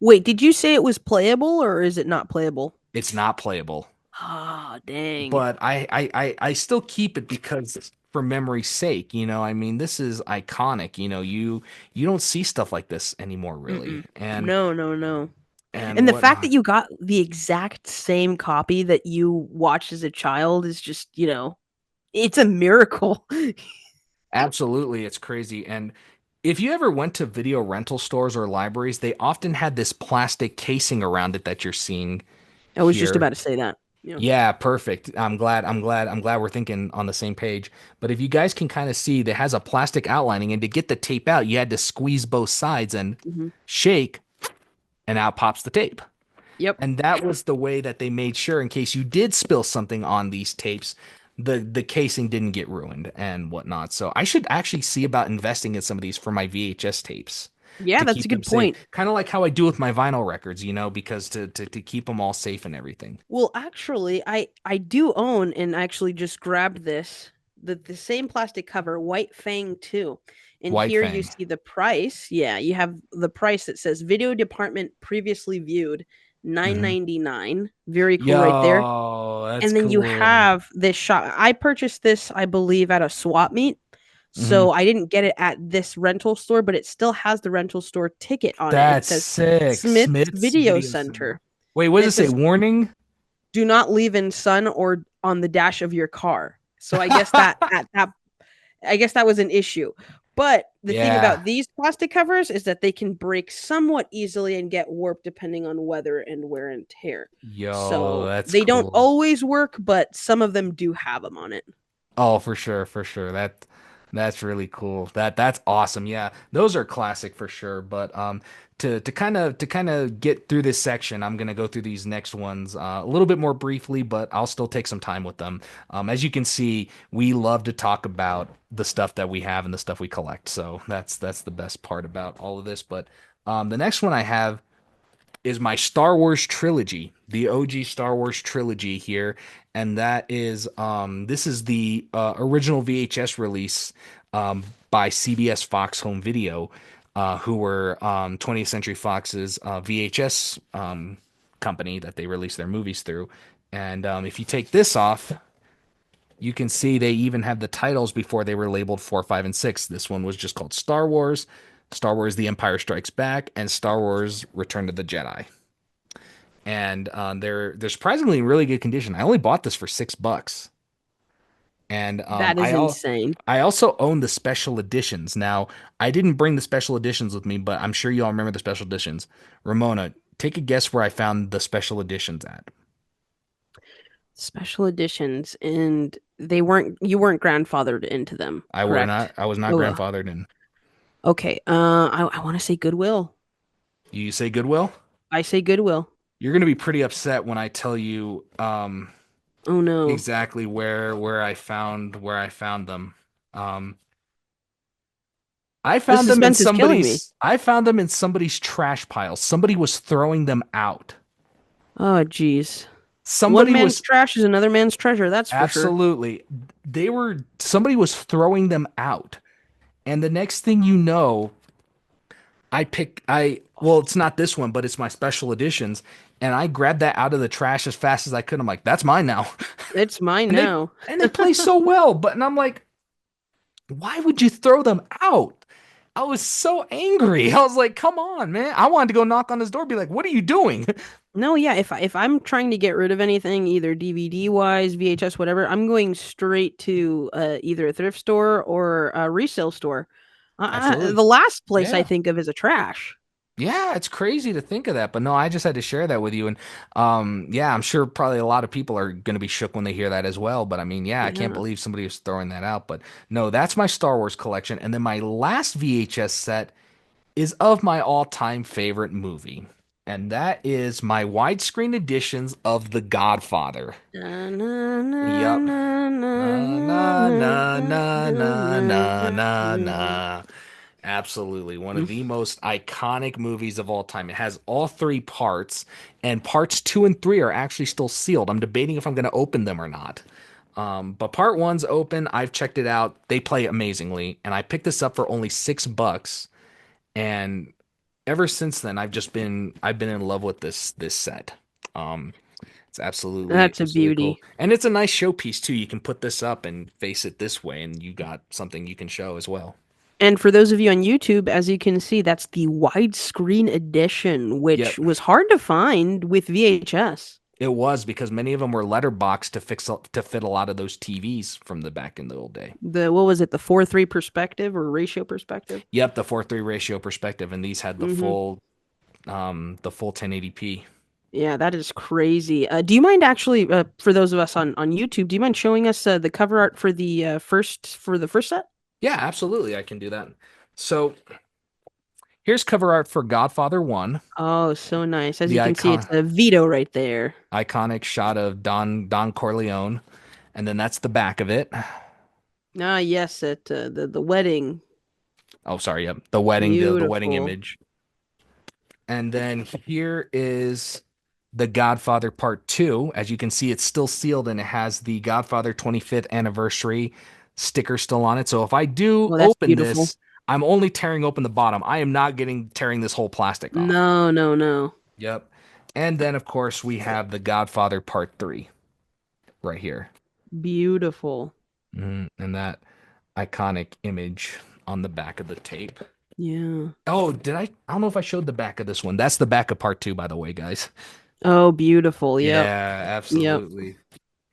Wait, did you say it was playable or is it not playable? it's not playable. Ah, dang. But I still keep it because for memory's sake, I mean, this is iconic. You don't see stuff like this anymore, really. Mm-mm. No, no, no. And And the fact that whatnot. you got the exact same copy that you watched as a child is just, it's a miracle. Absolutely, it's crazy. And if you ever went to video rental stores or libraries, they often had this plastic casing around it that you're seeing I was just here. about to say that. Yeah. Yeah, perfect. I'm glad we're thinking on the same page. But if you guys can kind of see, there has a plastic outlining, and to get the tape out, you had to squeeze both sides and Hmm. shake, and out pops the tape. Yep. And that was the way that they made sure, in case you did spill something on these tapes, the casing didn't get ruined and whatnot. So I should actually see about investing in some of these for my VHS tapes Yeah, to that's a keep them good safe. point. Kind of like how I do with my vinyl records, because to keep them all safe and everything. Well, actually, I do own and actually just grabbed this the same plastic cover, White Fang 2. And White here you Fang. see the price. Yeah, you have the price that says video department previously viewed Hmm. 9.99. Very cool right there. Yo, that's And then you cool. have this shot. I purchased this, I believe, at a swap meet. Hmm. So I didn't get it at this rental store, but it still has the rental store ticket on it. It That's says sick. Smith's Smith's Video Video Center. Center. Wait, what And does it it say? says Warning? do not leave in sun or on the dash of your car. So I guess that at that I guess that was an issue. But the thing Yeah. about these plastic covers is that they can break somewhat easily and get warped depending on weather and wear and tear. Yo, So that's they don't cool. always work, but some of them do have them on it. Oh, for sure, for sure. That's really cool. That's awesome. Yeah, those are classic for sure. But to kind of get through this section, I'm gonna go through these next ones a little bit more briefly, but I'll still take some time with them. As you can see, we love to talk about the stuff that we have and the stuff we collect. So that's the best part about all of this. But the next one I have is my Star Wars trilogy, the OG Star Wars trilogy here, and that is this is the original VHS release by CBS Fox Home Video, who were 20th Century Fox's VHS company that they released their movies through. And if you take this off, you can see they even have the titles before they were labeled 4, 5, and 6. This one was just called Star Wars, Star Wars The Empire Strikes Back, and Star Wars Return to the Jedi. And they're surprisingly in really good condition. I only bought this for $6. And That is insane. I also own the special editions. Now, I didn't bring the special editions with me, but I'm sure you all remember the special editions. Ramona, take a guess where I found the special editions at. Special editions, and you weren't grandfathered into them, correct? I was not Oh, grandfathered in. okay. I want to say Goodwill. You say Goodwill? I say Goodwill. You're gonna be pretty upset when I tell you Oh no. exactly where I found them. Um, The suspense is killing me. I found them in somebody's trash pile. Somebody was throwing them out. Oh geez. One Somebody man's was trash is another man's treasure, that's for sure. absolutely somebody was throwing them out. And the next thing you know, well, it's not this one, but it's my special editions. And I grabbed that out of the trash as fast as I could. I'm like, that's mine now. It's mine And they now. and they play so well. And I'm like, why would you throw them out? I was so angry. I was like, come on, man. I wanted to go knock on his door, be like, what are you doing? No, yeah, if I'm trying to get rid of anything, either DVD wise, VHS, whatever, I'm going straight to either a thrift store or a resale store. Absolutely. The last place I Yeah. think of is a trash. Yeah, it's crazy to think of that, but no, I just had to share that with you. And yeah, I'm sure probably a lot of people are going to be shook when they hear that as well. But I mean, yeah, I can't Yeah. believe somebody was throwing that out. But no, that's my Star Wars collection. And then my last VHS set is of my all-time favorite movie. And that is my widescreen editions of The Godfather. Na, na, na, Yep. na, na, Na na, na na, na na na na, na na, na na. na. Absolutely. One of the most iconic movies of all time. It has all three parts, and parts two and three are actually still sealed. I'm debating if I'm going to open them or not. But part one's open. I've checked it out. They play amazingly, and I picked this up for only $6. And ever since then, I've been in love with this set. Um, it's That's a absolutely cool, beauty. and it's a nice showpiece too. You can put this up and face it this way, and you got something you can show as well. And for those of you on YouTube, as you can see, that's the widescreen edition, which Yep. was hard to find with VHS. It was because many of them were letterboxed to fit a lot of those TVs from the back in the old day. The what was it, the 4:3 perspective or ratio perspective? Yep, the 4:3 ratio perspective, and these had Hmm. the full 1080p. Yeah, that is crazy. Do you mind actually, for those of us on YouTube, do you mind showing us the cover art for the first set? Yeah, absolutely, I can do that. So here's cover art for Godfather 1, Oh, so nice. As the you can see, it's a Vito right there. iconic shot of Don Corleone, and then that's the back of it. Ah, yes, at the wedding. Oh, sorry, yep, the wedding Beautiful. image. And then here is The Godfather Part 2. As you can see, it's still sealed and it has the Godfather 25th anniversary sticker still on it. So if I do Oh, that's open beautiful. this, I'm only tearing open the bottom. I am not tearing this whole plastic off. No, no, no. Yep. And then of course we have The Godfather Part 3 right here. Beautiful. And that iconic image on the back of the tape. Yeah. Oh, I don't know if I showed the back of this one. That's the back of Part 2, by the way, guys. Oh, beautiful. Yep. Yeah, Yep. absolutely.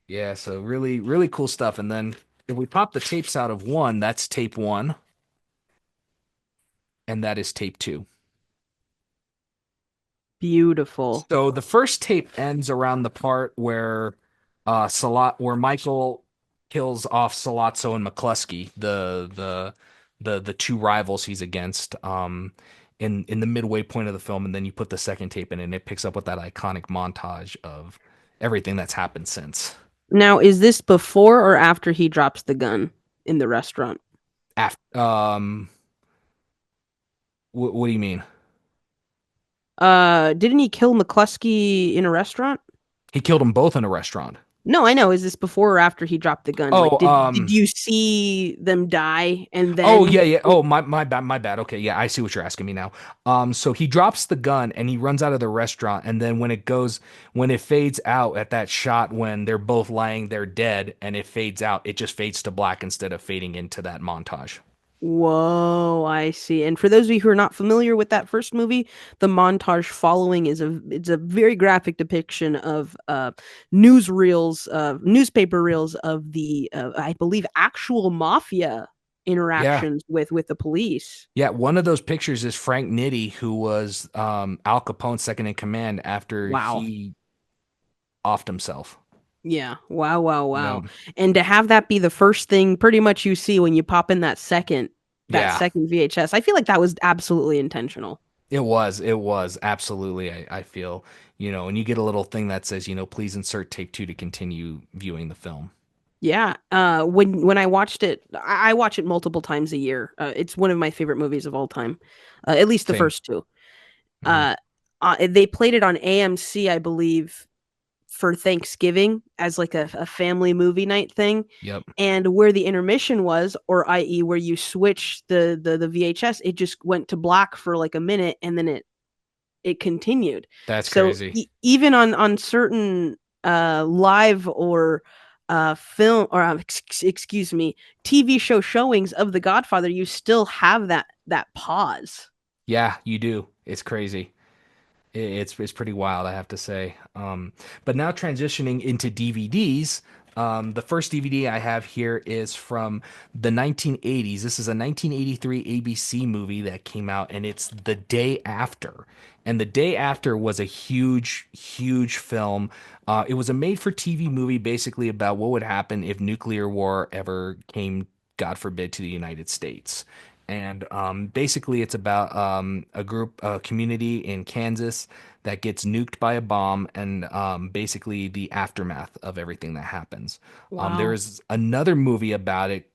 Yeah, so really, really cool stuff. And then if we pop the tapes out of one, that's tape one, and that is tape two. Beautiful. So the first tape ends around the part where where Michael kills off Salazzo and McCluskey, the two rivals he's against, in the midway point of the film, and then you put the second tape in and it picks up with that iconic montage of everything that's happened since. Now, is this before or after he drops the gun in the restaurant? After what do you mean? Didn't he kill McCluskey in a restaurant? He killed them both in a restaurant. No, I know. Is this before or after he dropped the gun? Like, Oh, did you see them die and oh then? yeah, yeah. Oh, my bad. Okay, yeah, I see what you're asking me now. So he drops the gun and he runs out of the restaurant, and then when it fades out at that shot when they're both lying there dead, and it fades out, it just fades to black instead of fading into that montage. Whoa, I see. And for those of you who are not familiar with that first movie, the montage following it's a very graphic depiction of newspaper reels of the I believe actual mafia Yeah, interactions with the police. yeah. One of those pictures is Frank Nitti, who was Al Capone's second in command after Wow. he offed himself. Yeah. Wow, wow, Yep. wow. And to have that be the first thing pretty much you see when you pop in that Yeah. second VHS, I feel like that was absolutely intentional. It was absolutely. I feel, and you get a little thing that says, please insert tape two to continue viewing the film. Yeah. When I watched it, I watch it multiple times a year. It's one of my favorite movies of all time. At least the Same. first two. Hmm. They played it on AMC, I believe, for Thanksgiving as like a family movie night thing. Yep. And where the intermission was, or i.e., where you switch the VHS, it just went to black for like a minute, and then it continued. That's So crazy. even on certain live or film or excuse me, TV show showings of The Godfather, you still have that pause. Yeah, you do. It's crazy. It's pretty wild, I have to say. But now transitioning into DVDs, the first DVD I have here is from the 1980s. This is a 1983 ABC movie that came out, and it's The Day After. And The Day After was a huge, huge film. It was a made-for-TV movie, basically about what would happen if nuclear war ever came, God forbid, to the United States. And basically, it's about a community in Kansas that gets nuked by a bomb, and basically the aftermath of everything that happens. There Wow. is another movie about it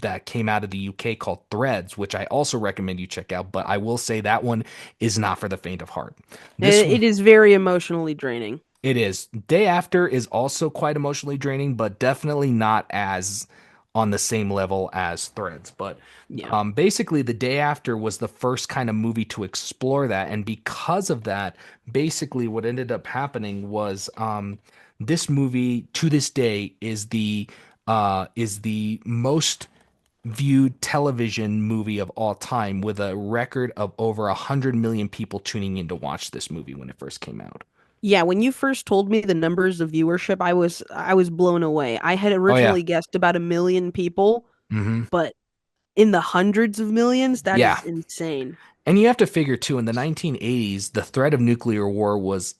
that came out of the UK called Threads, which I also recommend you check out, but I will say that one is not for the faint of heart. This It is very emotionally draining. It is. Day After is also quite emotionally draining, but definitely not as on the same level as Threads. But Yeah. basically, The Day After was the first kind of movie to explore that. And because of that, basically, what ended up happening was this movie to this day is the most viewed television movie of all time, with a record of over 100 million people tuning in to watch this movie when it first came out. Yeah, when you first told me the numbers of viewership, I was blown away. I had Oh yeah. originally guessed about 1 million people, Hmm. but in the hundreds of millions, that Yeah. is insane. And you have to figure too, in the 1980s, the threat of nuclear war was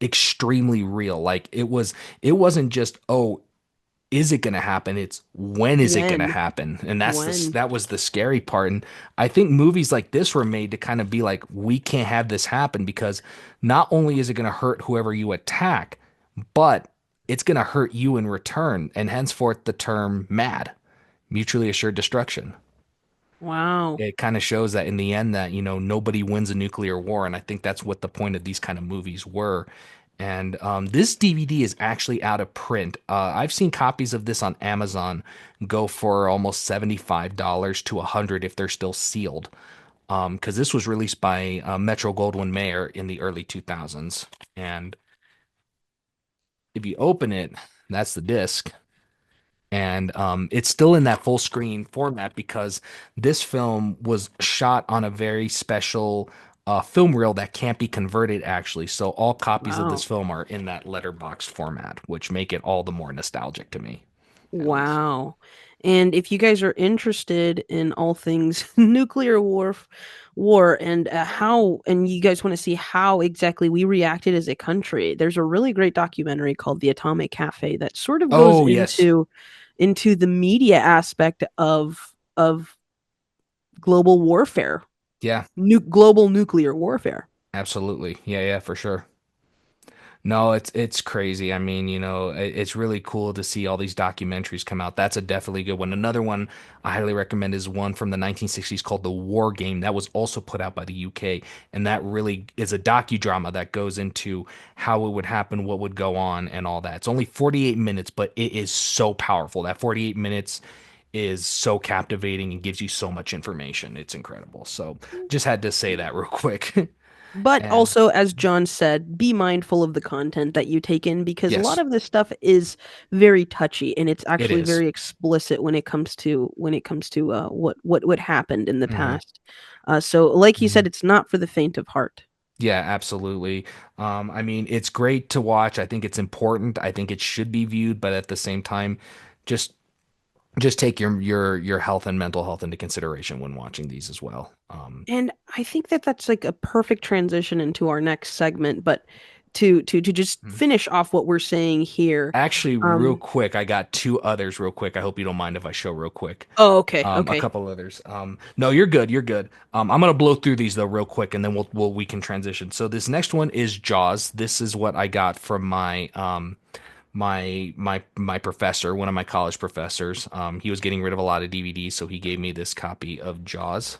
extremely real. Like it wasn't just, oh, is it going to happen? It's when is it going to When? happen? And When? that was the scary part. And I think movies like this were made to kind of be like, we can't have this happen, because not only is it going to hurt whoever you attack, but it's going to hurt you in return. And henceforth the term MAD, mutually assured destruction. Wow. It kind of shows that in the end that, nobody wins a nuclear war. And I think that's what the point of these kind of movies were. And this DVD is actually out of print. I've seen copies of this on Amazon go for almost $75 to 100 if they're still sealed. Because this was released by Metro Goldwyn Mayer in the early 2000s. And if you open it, that's the disc. And it's still in that full screen format because this film was shot on a very special film reel that can't be converted, actually. So all copies of this Wow. film are in that letterbox format, which make it all the more nostalgic to me, at least. Wow. And if you guys are interested in all things nuclear war and how, and you guys want to see how exactly we reacted as a country, there's a really great documentary called The Atomic Cafe that sort of goes Oh, yes. into the media aspect of global warfare, Yeah, global nuclear warfare. absolutely. Yeah, yeah, for sure. No, it's crazy. I mean, it's really cool to see all these documentaries come out. That's a definitely good one. Another one I highly recommend is one from the 1960s called The War Game. That was also put out by the UK, and that really is a docudrama that goes into how it would happen, what would go on, and all that. It's only 48 minutes, but it is so powerful. That 48 minutes is so captivating and gives you so much information. It's incredible. So, just had to say that real quick. But And also, as John said, be mindful of the content that you take in because a lot yes, of this stuff is very touchy and it's it actually is. very explicit when it comes to what happened in the Mhm. past. So, like he said, Mhm. it's not for the faint of heart. Yeah, absolutely. I mean, it's great to watch. I think it's important. I think it should be viewed, but at the same time, just just take your health and mental health into consideration when watching these as well. And I think that that's like a perfect transition into our next segment. But to just Mhm. finish off what we're saying here, Actually, real um, quick, I got two others real quick. I hope you don't mind if I show real quick. oh, okay, A okay. couple others. No, you're good. You're good. I'm gonna blow through these though real quick, and then we can transition. So this next one is Jaws. This is what I got from my professor, one of my college professors. He was getting rid of a lot of DVDs, so he gave me this copy of Jaws.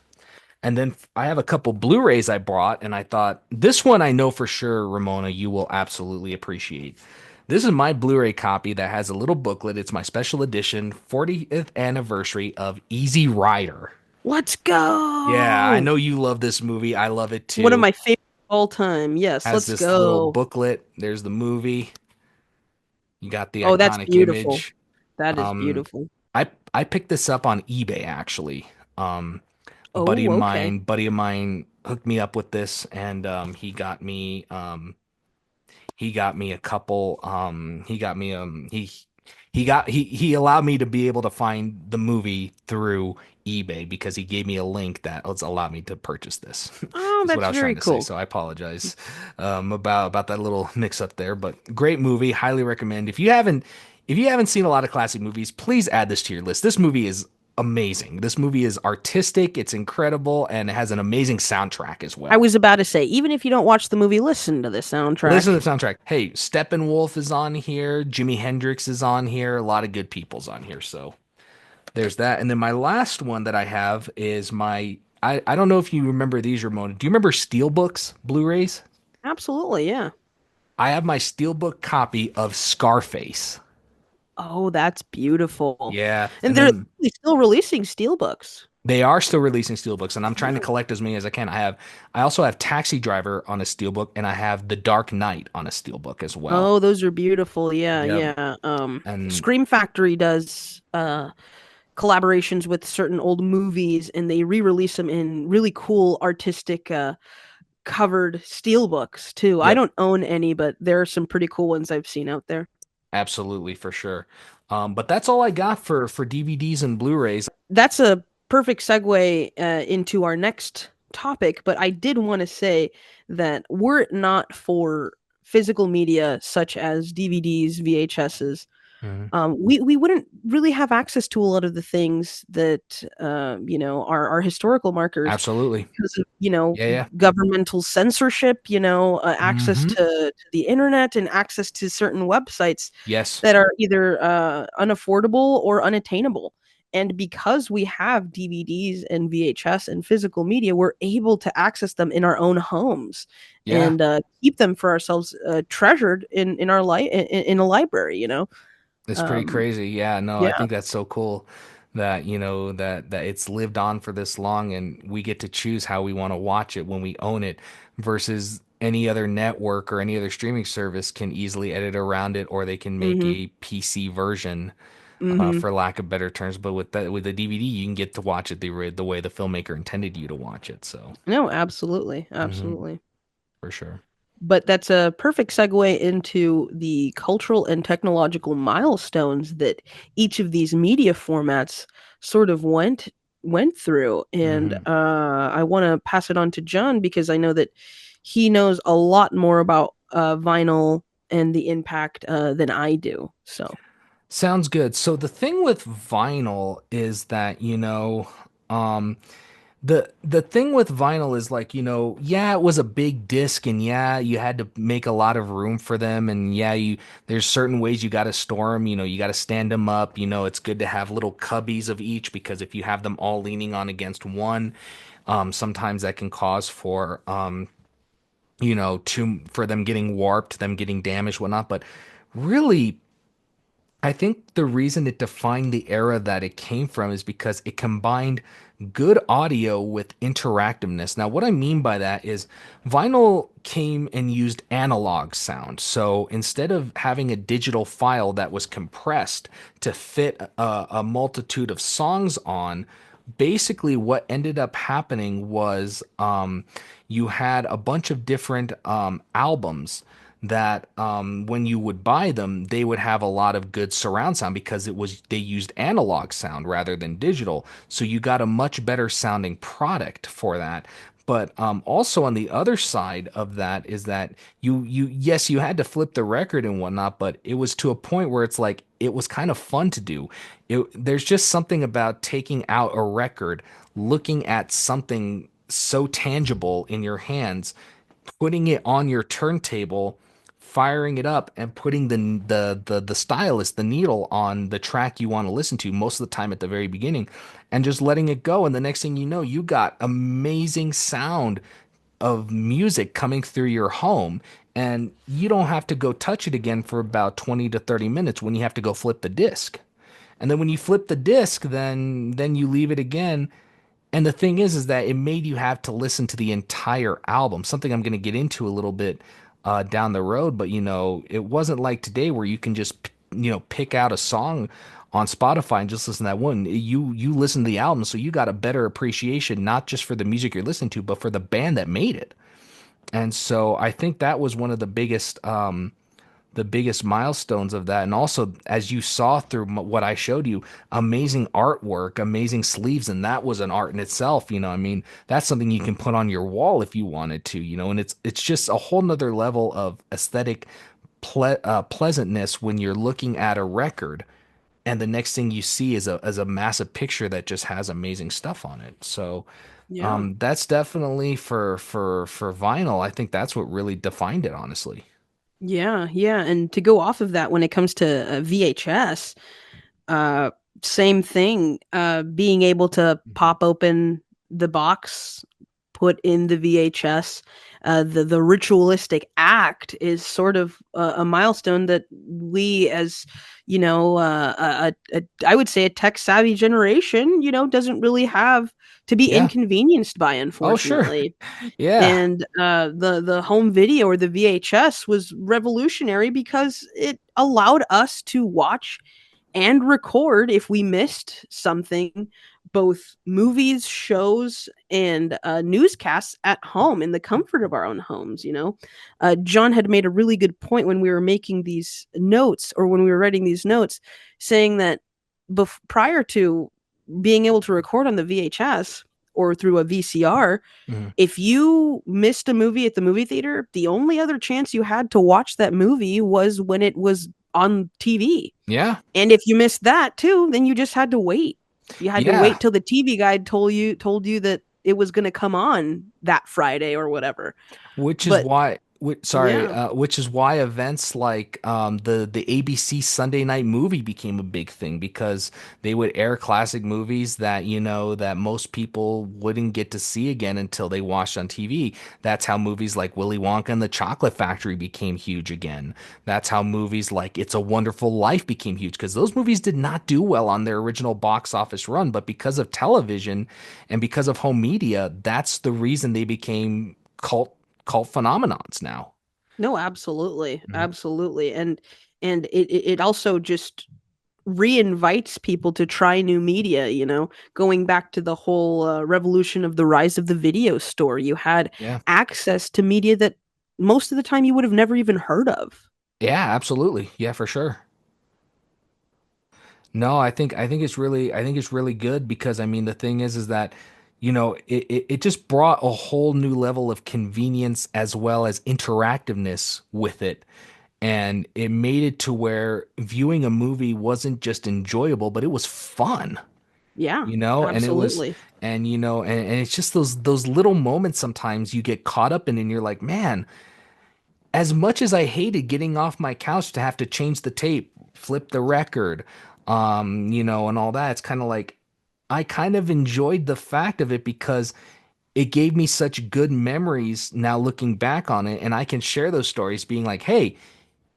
And then I have a couple Blu-rays I bought, and I thought this one I know for sure, Ramona, you will absolutely appreciate. This is my Blu-ray copy that has a little booklet. It's my special edition 40th anniversary of Easy Rider. Let's Yeah, I go. know you love this movie. I love it One of too. my favorite of all time. Yes, Has let's this little go. booklet. There's the movie. You got the Oh, that's iconic beautiful. image. That is Um, beautiful. I picked this up on eBay actually. A Oh, okay. buddy of mine hooked me up with this, and he got me a couple he got me he allowed me to be able to find the movie through eBay because he gave me a link that allowed me to purchase this. Oh, Is what I that's was very trying to say. cool. So I apologize about that little mix up there, but great movie, highly recommend. If you haven't seen a lot of classic movies, please add this to your list. This movie is amazing. This movie is artistic, it's incredible, and it has an amazing soundtrack as I well. was about to say, even if you don't watch the movie, listen to the Listen to soundtrack. the soundtrack. Hey, Steppenwolf is on here, Jimi Hendrix is on here, a lot of good people's on here. So there's that. And then my last one that I have is I don't know if you remember these, Ramona. Do you remember Steelbooks, Blu-rays? Absolutely, yeah. I have my Steelbook copy of Scarface. Oh, that's beautiful. Yeah. And And they're then still releasing steelbooks. they are still releasing Steelbooks, and I'm trying to Yeah. collect as many as I can. I also have Taxi Driver on a Steelbook, and I have The Dark Knight on a Steelbook as well. Oh, those are beautiful. Yeah, Yep. yeah. And Scream Factory does collaborations with certain old movies and they re-release them in really cool artistic covered steelbooks too. I yep, don't own any, but there are some pretty cool ones I've seen out there. absolutely for sure. But that's all I got for DVDs and Blu-rays. That's a perfect segue into our next topic, but I did want to say that were it not for physical media such as DVDs, VHSs, Mhm. we wouldn't really have access to a lot of the things that are historical markers Absolutely. because of Yeah, governmental censorship, yeah. access to the internet and access to certain websites Yes. that are either unaffordable or unattainable. And because we have DVDs and VHS and physical media, we're able to access them in our own homes Yeah. and keep them for ourselves, treasured in our in a library. It's pretty Um, crazy. Yeah, no, I yeah. think that's so cool that, that it's lived on for this long and we get to choose how we want to watch it when we own it versus any other network or any other streaming service can easily edit around it or they can make Mhm. a PC version Mhm. for lack of better terms. But with the DVD, you can get to watch it the way the filmmaker intended you to watch it. So, No, absolutely. mhm, Absolutely. for sure. But that's a perfect segue into the cultural and technological milestones that each of these media formats sort of went through. And Hmm. I want to pass it on to John because I know that he knows a lot more about vinyl and the impact than I do. So, Sounds good. So the thing with vinyl is that, um, the thing with vinyl is like, yeah, it was a big disc and yeah, you had to make a lot of room for them and yeah, there's certain ways you got to store them, you got to stand them up, it's good to have little cubbies of each because if you have them all leaning on against one, sometimes that can cause for for them getting warped, them getting damaged, whatnot. But really I think the reason it defined the era that it came from is because it combined good audio with interactiveness. Now, what I mean by that is vinyl came and used analog sound. So instead of having a digital file that was compressed to fit a multitude of songs on, basically what ended up happening was you had a bunch of different albums that when you would buy them, they would have a lot of good surround sound because they used analog sound rather than digital. So you got a much better sounding product for that. But also on the other side of that is that yes, you had to flip the record and whatnot, but it was to a point where it's like it was kind of fun to do. There's just something about taking out a record, looking at something so tangible in your hands, putting it on your turntable, firing it up, and putting the stylus, the needle on the track you want to listen to most of the time at the very beginning, and just letting it go. And the next thing you know, you got amazing sound of music coming through your home. And you don't have to go touch it again for about 20 to 30 minutes when you have to go flip the disc. And then when you flip the disc, then you leave it again and the thing is that it made you have to listen to the entire album, something I'm going to get into a little bit down the road. But, it wasn't like today where you can just, pick out a song on Spotify and just listen to that one. You listen to the album, so you got a better appreciation, not just for the music you're listening to, but for the band that made it. And so I think that was one of the biggest milestones of that. And also, as you saw through what I showed you, amazing artwork, amazing sleeves, and that was an art in itself. I mean, that's something you can put on your wall if you wanted to. And it's just a whole nother level of aesthetic pleasantness when you're looking at a record and the next thing you see is a massive picture that just has amazing stuff on it. So Yeah. that's definitely for vinyl. I think that's what really defined it, honestly. Yeah, yeah. And to go off of that, when it comes to VHS, uh, same thing. Being able to Mhm. pop open the box, put in the VHS, the ritualistic act is sort of a milestone that we, as I would say a tech savvy generation, doesn't really have to be Yeah. inconvenienced by, Oh, sure. unfortunately. Yeah. And the home video or the VHS was revolutionary because it allowed us to watch and record if we missed something, both movies, shows, and newscasts at home in the comfort of our own homes. John had made a really good point when we were making these notes, or when we were writing these notes, saying that prior to being able to record on the VHS or through a VCR, Mhm. if you missed a movie at the movie theater, the only other chance you had to watch that movie was when it was on TV. Yeah. And if you missed that too, then you just had to wait. You had to Yeah. wait till the TV guide told you that it was going to come on that Friday or whatever. Which is But why, yeah, which is why events like the ABC Sunday Night Movie became a big thing because they would air classic movies that that most people wouldn't get to see again until they watched on TV. That's how movies like Willy Wonka and the Chocolate Factory became huge again. That's how movies like It's a Wonderful Life became huge because those movies did not do well on their original box office run, but because of television and because of home media, that's the reason they became cult phenomenons now. no, absolutely, Mhm. absolutely, and it also just reinvites people to try new media. Going back to the whole revolution of the rise of the video store, you had Yeah. access to media that most of the time you would have never even heard of. Yeah, absolutely. Yeah, for sure. No, I think it's really good because I mean the thing is that it just brought a whole new level of convenience as well as interactiveness with it. And it made it to where viewing a movie wasn't just enjoyable, but it was fun, Yeah, and it was absolutely. and it's just those little moments sometimes you get caught up in and you're like, man, as much as I hated getting off my couch to have to change the tape, flip the record, and all that, it's kind of like I kind of enjoyed the fact of it because it gave me such good memories now looking back on it, and I can share those stories being like, hey,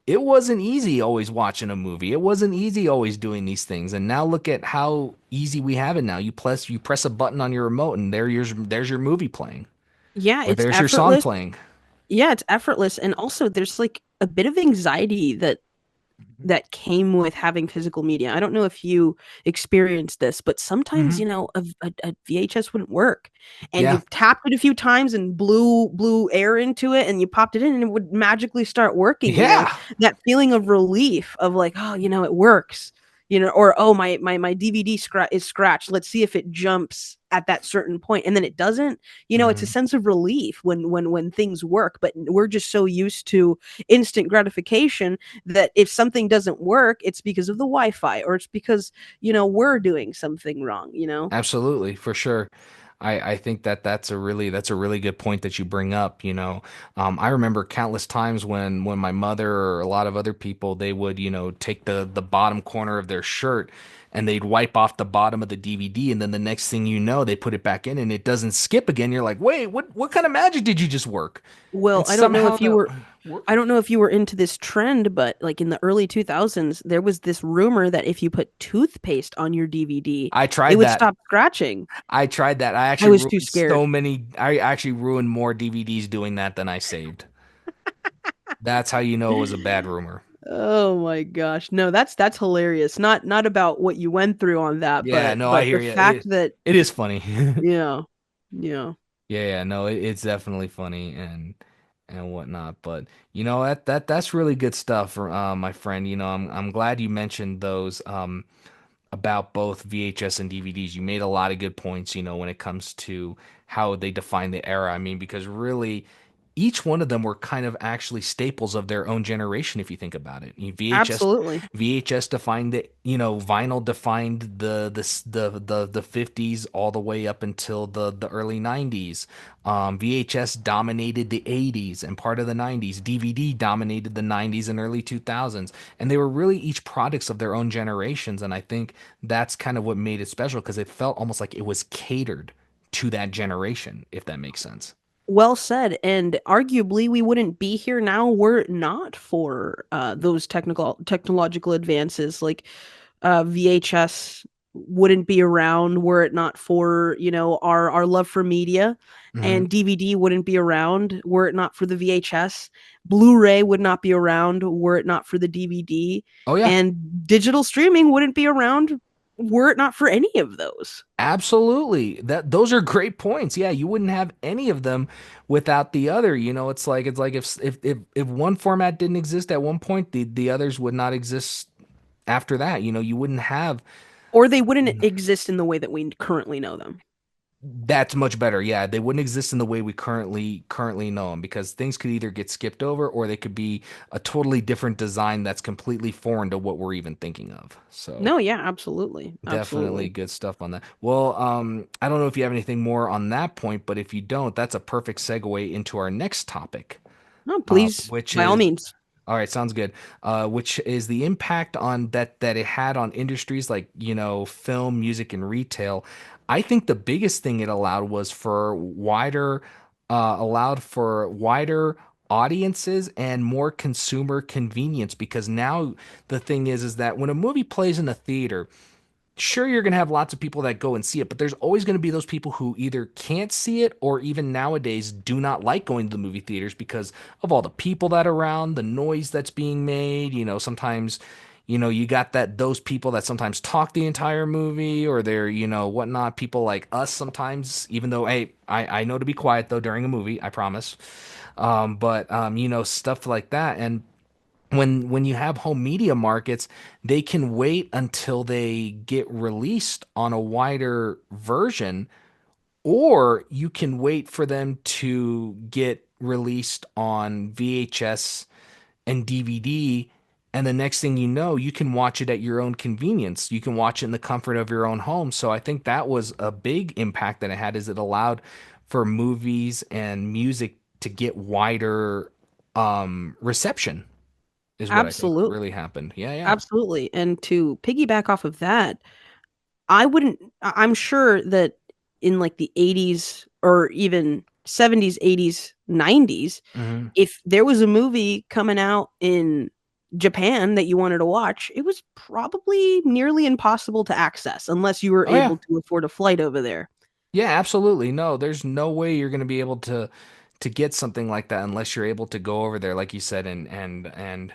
it wasn't easy always watching a movie. It wasn't easy always doing these things. And now look at how easy we have it now. You press a button on your remote and there's your movie playing. Yeah, Or it's there's your song effortless. playing. Yeah, it's effortless, and also there's like a bit of anxiety that came with having physical media. I don't know if you experienced this, but sometimes, Hmm. a VHS wouldn't work, and Yeah. you tapped it a few times and blew air into it, and you popped it in, and it would magically start working. Yeah. That feeling of relief of like, oh, it works. Or oh, my DVD is scratched. Let's see if it jumps at that certain point, and then it doesn't. It's a Mhm. sense of relief when things work, but we're just so used to instant gratification that if something doesn't work, it's because of the Wi-Fi, or it's because, we're doing something wrong. Absolutely, for sure. I think that's a really good point that you bring up. I remember countless times when my mother or a lot of other people they would take the bottom corner of their shirt and they'd wipe off the bottom of the DVD and then the next thing you know they put it back in and it doesn't skip again. You're like, wait, what kind of magic did you just work? Well, And somehow the I don't know if you were into this trend, but like in the early 2000s, there was this rumor that if you put toothpaste on your DVD, I it tried would that. stop scratching. I tried that. I I actually was too ruined scared. so many. I actually ruined more DVDs doing that than I saved. That's how you know it was a bad rumor. Oh my gosh. No, that's hilarious. Not about what you went through on that, Yeah, but no, I but hear the you. fact that, It is funny. yeah. Yeah. Yeah, no, it's definitely funny and whatnot. But that's really good stuff, my friend. I'm glad you mentioned those about both VHS and DVDs. You made a lot of good points. When it comes to how they define the era. I mean, because really. each one of them were kind of actually staples of their own generation, if you think about it. Absolutely. VHS defined it, vinyl defined the 50s all the way up until the early 90s. VHS dominated the 80s and part of the 90s. DVD dominated the 90s and early 2000s. And they were really each products of their own generations. And I think that's kind of what made it special, because it felt almost like it was catered to that generation, if that makes sense. Well said. And arguably, we wouldn't be here now were it not for those technological advances. Like VHS wouldn't be around were it not for our love for media, Hmm. and DVD wouldn't be around were it not for the VHS. Blu-ray would not be around were it not for the DVD, Oh yeah, and digital streaming wouldn't be around were it not for any of those. absolutely. Those are great points. Yeah, you wouldn't have any of them without the other. It's like if one format didn't exist at one point, the others would not exist after that. You wouldn't have. Or they wouldn't exist in the way that we currently know them. That's much better. Yeah, they wouldn't exist in the way we currently know them, because things could either get skipped over, or they could be a totally different design that's completely foreign to what we're even thinking of. So No, yeah, absolutely. definitely Absolutely. good stuff on that. Well, I don't know if you have anything more on that point, but if you don't, that's a perfect segue into our next topic, No, please, which by all is means. all right, sounds good. Which is the impact on that it had on industries like, film, music, and retail. I think the biggest thing it allowed for wider audiences and more consumer convenience, because now the thing is that when a movie plays in a theater, sure, you're going to have lots of people that go and see it, but there's always going to be those people who either can't see it, or even nowadays do not like going to the movie theaters because of all the people that are around, the noise that's being made. Sometimes, you got those people that sometimes talk the entire movie, or they're, whatnot. People like us sometimes, even though, hey, I know to be quiet though during a movie, I promise. But stuff like that. And when you have home media markets, they can wait until they get released on a wider version, or you can wait for them to get released on VHS and DVD. And the next thing you know, you can watch it at your own convenience. You can watch it in the comfort of your own home. So I think that was a big impact that it had, is it allowed for movies and music to get wider reception, is what I think Absolutely. really happened. Yeah, yeah. Absolutely. And to piggyback off of that, I wouldn't, I'm sure that in like the 80s or even 70s, 80s, 90s, Hmm. if there was a movie coming out in Japan that you wanted to watch, it was probably nearly impossible to access unless you were Oh yeah. able to afford a flight over there. Yeah, absolutely. No, there's no way you're going to be able to get something like that unless you're able to go over there, like you said, and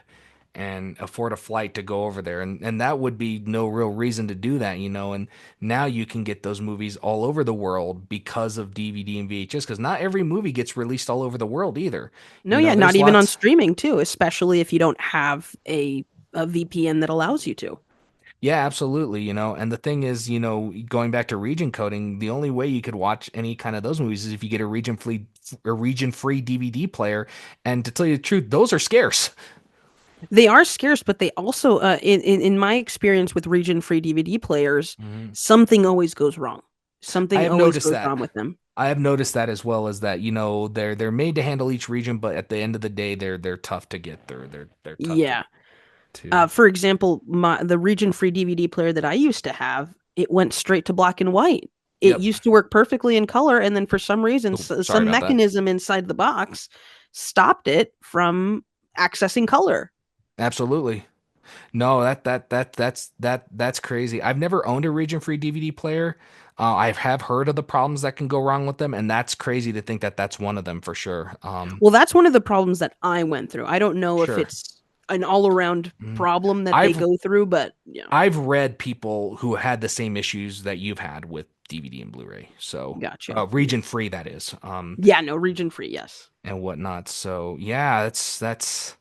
afford a flight to go over there. And that would be no real reason to do that. And now you can get those movies all over the world because of DVD and VHS, because not every movie gets released all over the world either. No, yeah, not There's even on lots. streaming too, especially if you don't have a VPN that allows you to. Yeah, absolutely. And the thing is, going back to region coding, the only way you could watch any kind of those movies is if you get a region free DVD player. And to tell you the truth, those are scarce. They are scarce, but they also, in my experience with region-free DVD players, Mhm. something always goes wrong. I Something have always noticed goes that. wrong with them. I have noticed that, as well as that, they're made to handle each region, but at the end of the day, they're tough to get through. They're tough to Yeah. to. For example, the region-free DVD player that I used to have, it went straight to black and white. It Yep. used to work perfectly in color, and then for some reason, Oh, sorry some about that. mechanism inside the box stopped it from accessing color. Absolutely. No, that's crazy. I've never owned a region-free DVD player. I have heard of the problems that can go wrong with them, and that's crazy to think that that's one of them for sure. Well, that's one of the problems that I went through. I don't know if Sure. it's an all-around Mhm. problem that they I've go through, but yeah, I've read people who had the same issues that you've had with DVD and Blu-ray. So, gotcha. region free, that is, Yeah, no, region free, yes. and whatnot. So yeah, that's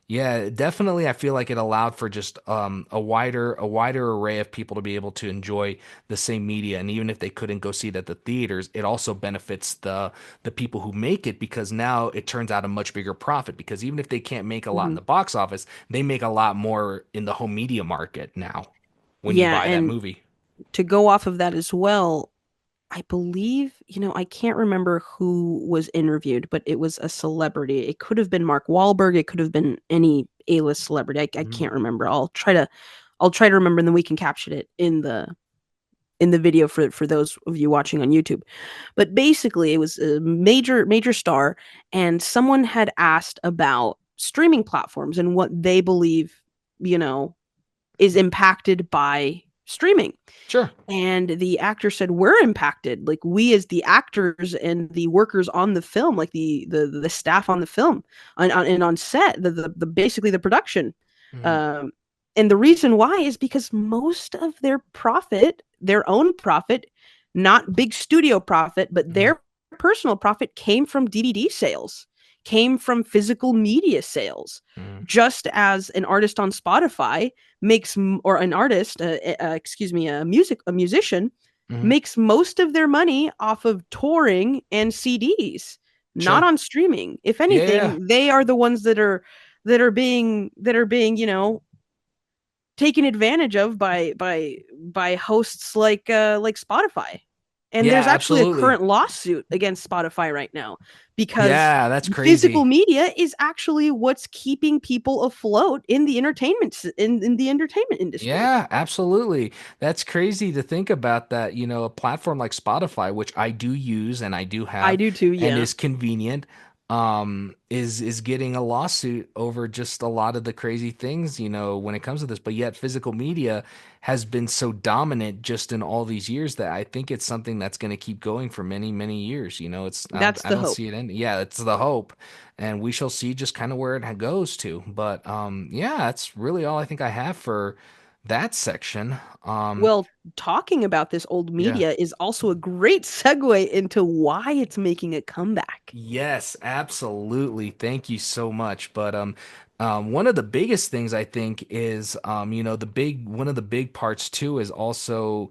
Yeah, definitely. I feel like it allowed for just a wider array of people to be able to enjoy the same media, and even if they couldn't go see it at the theaters, it also benefits the people who make it because now it turns out a much bigger profit. Because even if they can't make a lot in Mhm. the box office, they make a lot more in the home media market now when you Yeah, buy that and movie. to go off of that as well, I believe, I can't remember who was interviewed, but it was a celebrity. It could have been Mark Wahlberg. It could have been any A-list celebrity. I Mhm. can't remember. I'll try to remember, and then we can caption it in the video for those of you watching on YouTube. But basically, it was a major star, and someone had asked about streaming platforms and what they believe, you know, is impacted by streaming. Sure. And the actor said, "We're impacted. Like we as the actors and the workers on the film, like the staff on the film, and on set, the basically the production." Mhm. Um, and the reason why is because most of their profit, their own profit, not big studio profit, but Mhm. their personal profit came from DVD sales, came from physical media sales. Mhm. Just as an artist on Spotify makes or an artist excuse me, a musician Mhm. makes most of their money off of touring and CDs, not Sure. on streaming. If Yeah, yeah. anything, they are the ones that are being taken advantage of by hosts like Spotify. And Yeah, there's actually a absolutely. current lawsuit against Spotify right now because Yeah, that's physical crazy. media is actually what's keeping people afloat in the in the entertainment industry. Yeah, absolutely. That's crazy to think about that, a platform like Spotify, which I do use and I do I have do too, and yeah. is convenient, is getting a lawsuit over just a lot of the crazy things, when it comes to this. But yet physical media has been so dominant just in all these years that I think it's something that's going to keep going for many, many years. That's I the don't hope. see it ending. Yeah, it's the hope. And we shall see just kind of where it goes to. But yeah, that's really all I think I have for that section. Well, talking about this old Yeah. media is also a great segue into why it's making a comeback. Yes, absolutely. Thank you so much. But one of the biggest things I think is the big one of the big parts too is also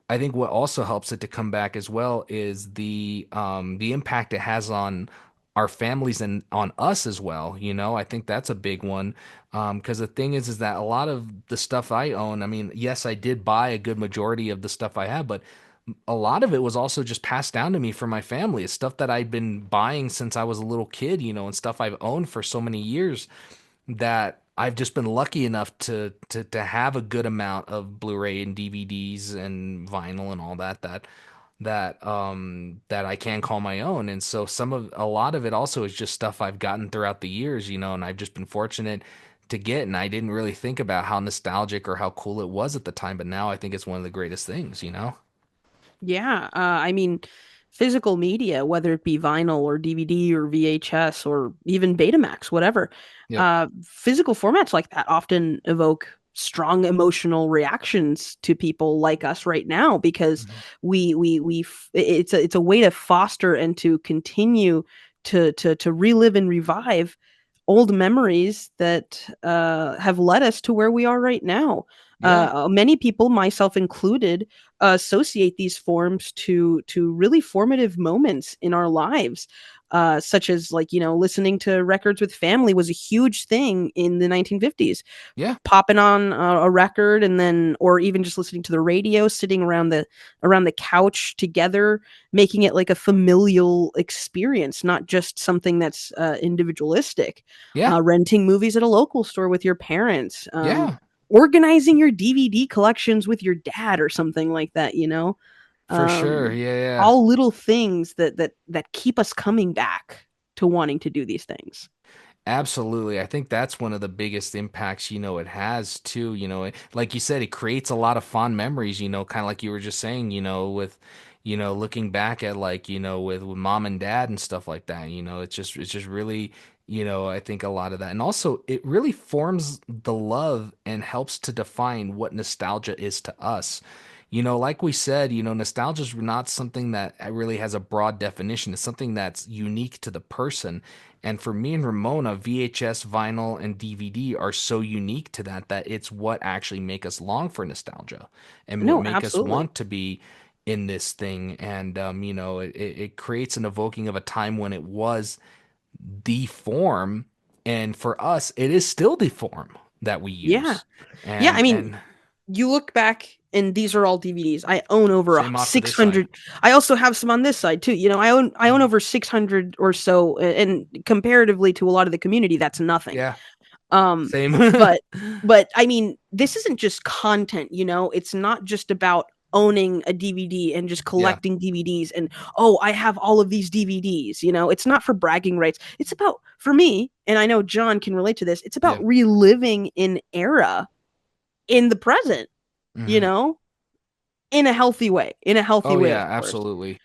I think what also helps it to come back as well is the impact it has on our families and on us as well. I think that's a big one. Because the thing is that a lot of the stuff I own, I mean, yes, I did buy a good majority of the stuff I have, but a lot of it was also just passed down to me from my family. It's stuff that I'd been buying since I was a little kid, and stuff I've owned for so many years that I've just been lucky enough to have a good amount of Blu-ray and DVDs and vinyl and all that I can call my own. And so a lot of it also is just stuff I've gotten throughout the years, and I've just been fortunate to get, and I didn't really think about how nostalgic or how cool it was at the time, but now I think it's one of the greatest things. Yeah, I mean, physical media, whether it be vinyl or DVD or VHS or even Betamax, whatever, Yep. physical formats like that often evoke strong emotional reactions to people like us right now because Mhm. it's a way to foster and to continue to relive and revive old memories that have led us to where we are right now. Yeah. Many people, myself included, associate these forms to really formative moments in our lives, such as like listening to records with family was a huge thing in the 1950s. Yeah. Popping on a record and then, or even just listening to the radio, sitting around the couch together, making it like a familial experience, not just something that's individualistic. Yeah. Renting movies at a local store with your parents. Yeah. Organizing your DVD collections with your dad or something like that. For sure. Um, Yeah. Yeah. all little things that keep us coming back to wanting to do these things. Absolutely. I think that's one of the biggest impacts, it has too, like you said, it creates a lot of fond memories, kind of like you were just saying, with, looking back at like, with mom and dad and stuff like that, it's just really, I think a lot of that. And also it really forms the love and helps to define what nostalgia is to us. Like we said, nostalgia is not something that really has a broad definition. It's something that's unique to the person. And for me and Ramona, VHS, vinyl, and DVD are so unique to that it's what actually make us long for nostalgia and what No, make us absolutely. want to be in this thing. And, it creates an evoking of a time when it was the form. And for us, it is still the form that we Yeah. use. Yeah, I And, mean, and you look back and these are all DVDs. I own over same off for this side. 600. I also have some on this side too. I own over 600 or so, and comparatively to a lot of the community, that's nothing. Yeah, Um, same. but but I mean, this isn't just content, It's not just about owning a DVD and just Yeah, collecting DVDs and I have all of these DVDs, It's not for bragging rights. It's about, for me, and I know John can relate to this, it's yeah. about reliving an era in the present, you Hmm. know, in a healthy way. In a healthy Oh way, yeah, of course. absolutely.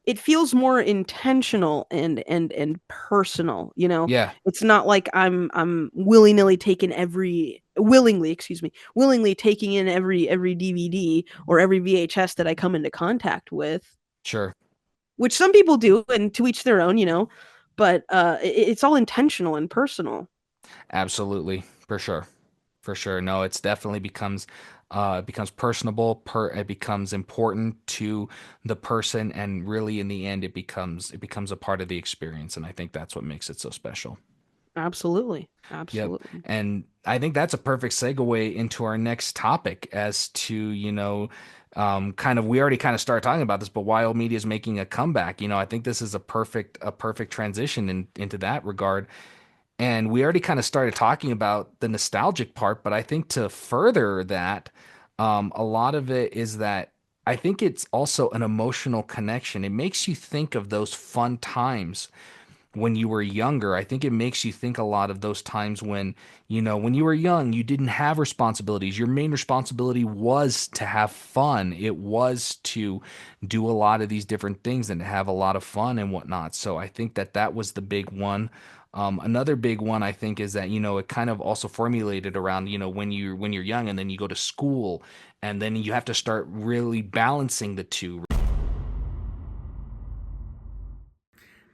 It feels more intentional and personal, Yeah, It's not like I'm willy-nilly taking every willingly, excuse me, willingly taking in every DVD or every VHS that I come into contact with, sure. which some people do, and to each their own, but it's all intentional and personal. Absolutely. For sure. For sure. No, it's definitely becomes personable, it becomes important to the person, and really in the end it becomes a part of the experience, and I think that's what makes it so special. Absolutely. Yep. Absolutely. And I think that's a perfect segue into our next topic as to, kind of, we already kind of started talking about this, but why old media is making a comeback. I think this is a perfect transition into that regard. And we already kind of started talking about the nostalgic part, but I think to further that, a lot of it is that I think it's also an emotional connection. It makes you think of those fun times when you were younger. I think it makes you think a lot of those times when, when you were young, you didn't have responsibilities. Your main responsibility was to have fun. It was to do a lot of these different things and to have a lot of fun and whatnot. So I think that was the big one. Another big one I think is that, it kind of also formulated around, when you're young and then you go to school and then you have to start really balancing the two.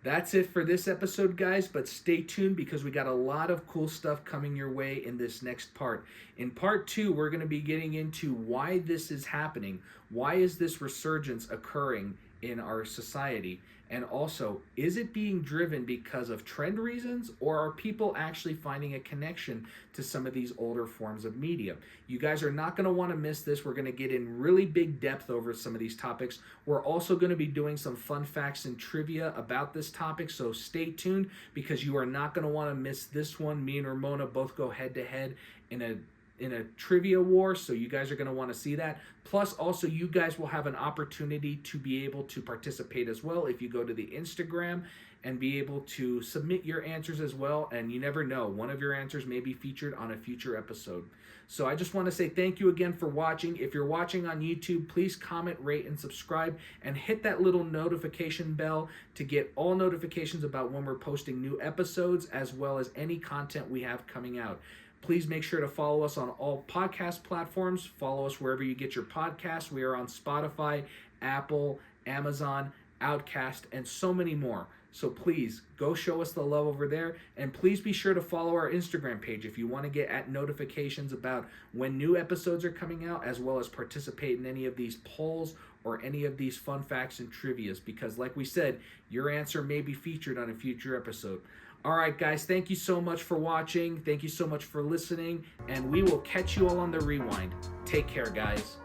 That's it for this episode, guys, but stay tuned because we got a lot of cool stuff coming your way in this next part. In part 2, we're going to be getting into why this is happening. Why is this resurgence occurring in our society? And also, is it being driven because of trend reasons, or are people actually finding a connection to some of these older forms of media? You guys are not going to want to miss this. We're going to get in really big depth over some of these topics. We're also going to be doing some fun facts and trivia about this topic, so stay tuned because you are not going to want to miss this one. Me and Ramona both go head to head in a trivia war, so you guys are going to want to see that. Plus, also, you guys will have an opportunity to be able to participate as well if you go to the Instagram and be able to submit your answers as well. And you never know, one of your answers may be featured on a future episode. So I just want to say thank you again for watching. If you're watching on YouTube, please comment, rate, and subscribe, and hit that little notification bell to get all notifications about when we're posting new episodes, as well as any content we have coming out. Please make sure to follow us on all podcast platforms. Follow us wherever you get your podcasts. We are on Spotify, Apple, Amazon, Outcast, and so many more. So please go show us the love over there. And please be sure to follow our Instagram page if you want to get at notifications about when new episodes are coming out, as well as participate in any of these polls or any of these fun facts and trivias. Because like we said, your answer may be featured on a future episode. All right, guys, thank you so much for watching. Thank you so much for listening. And we will catch you all on the rewind. Take care, guys.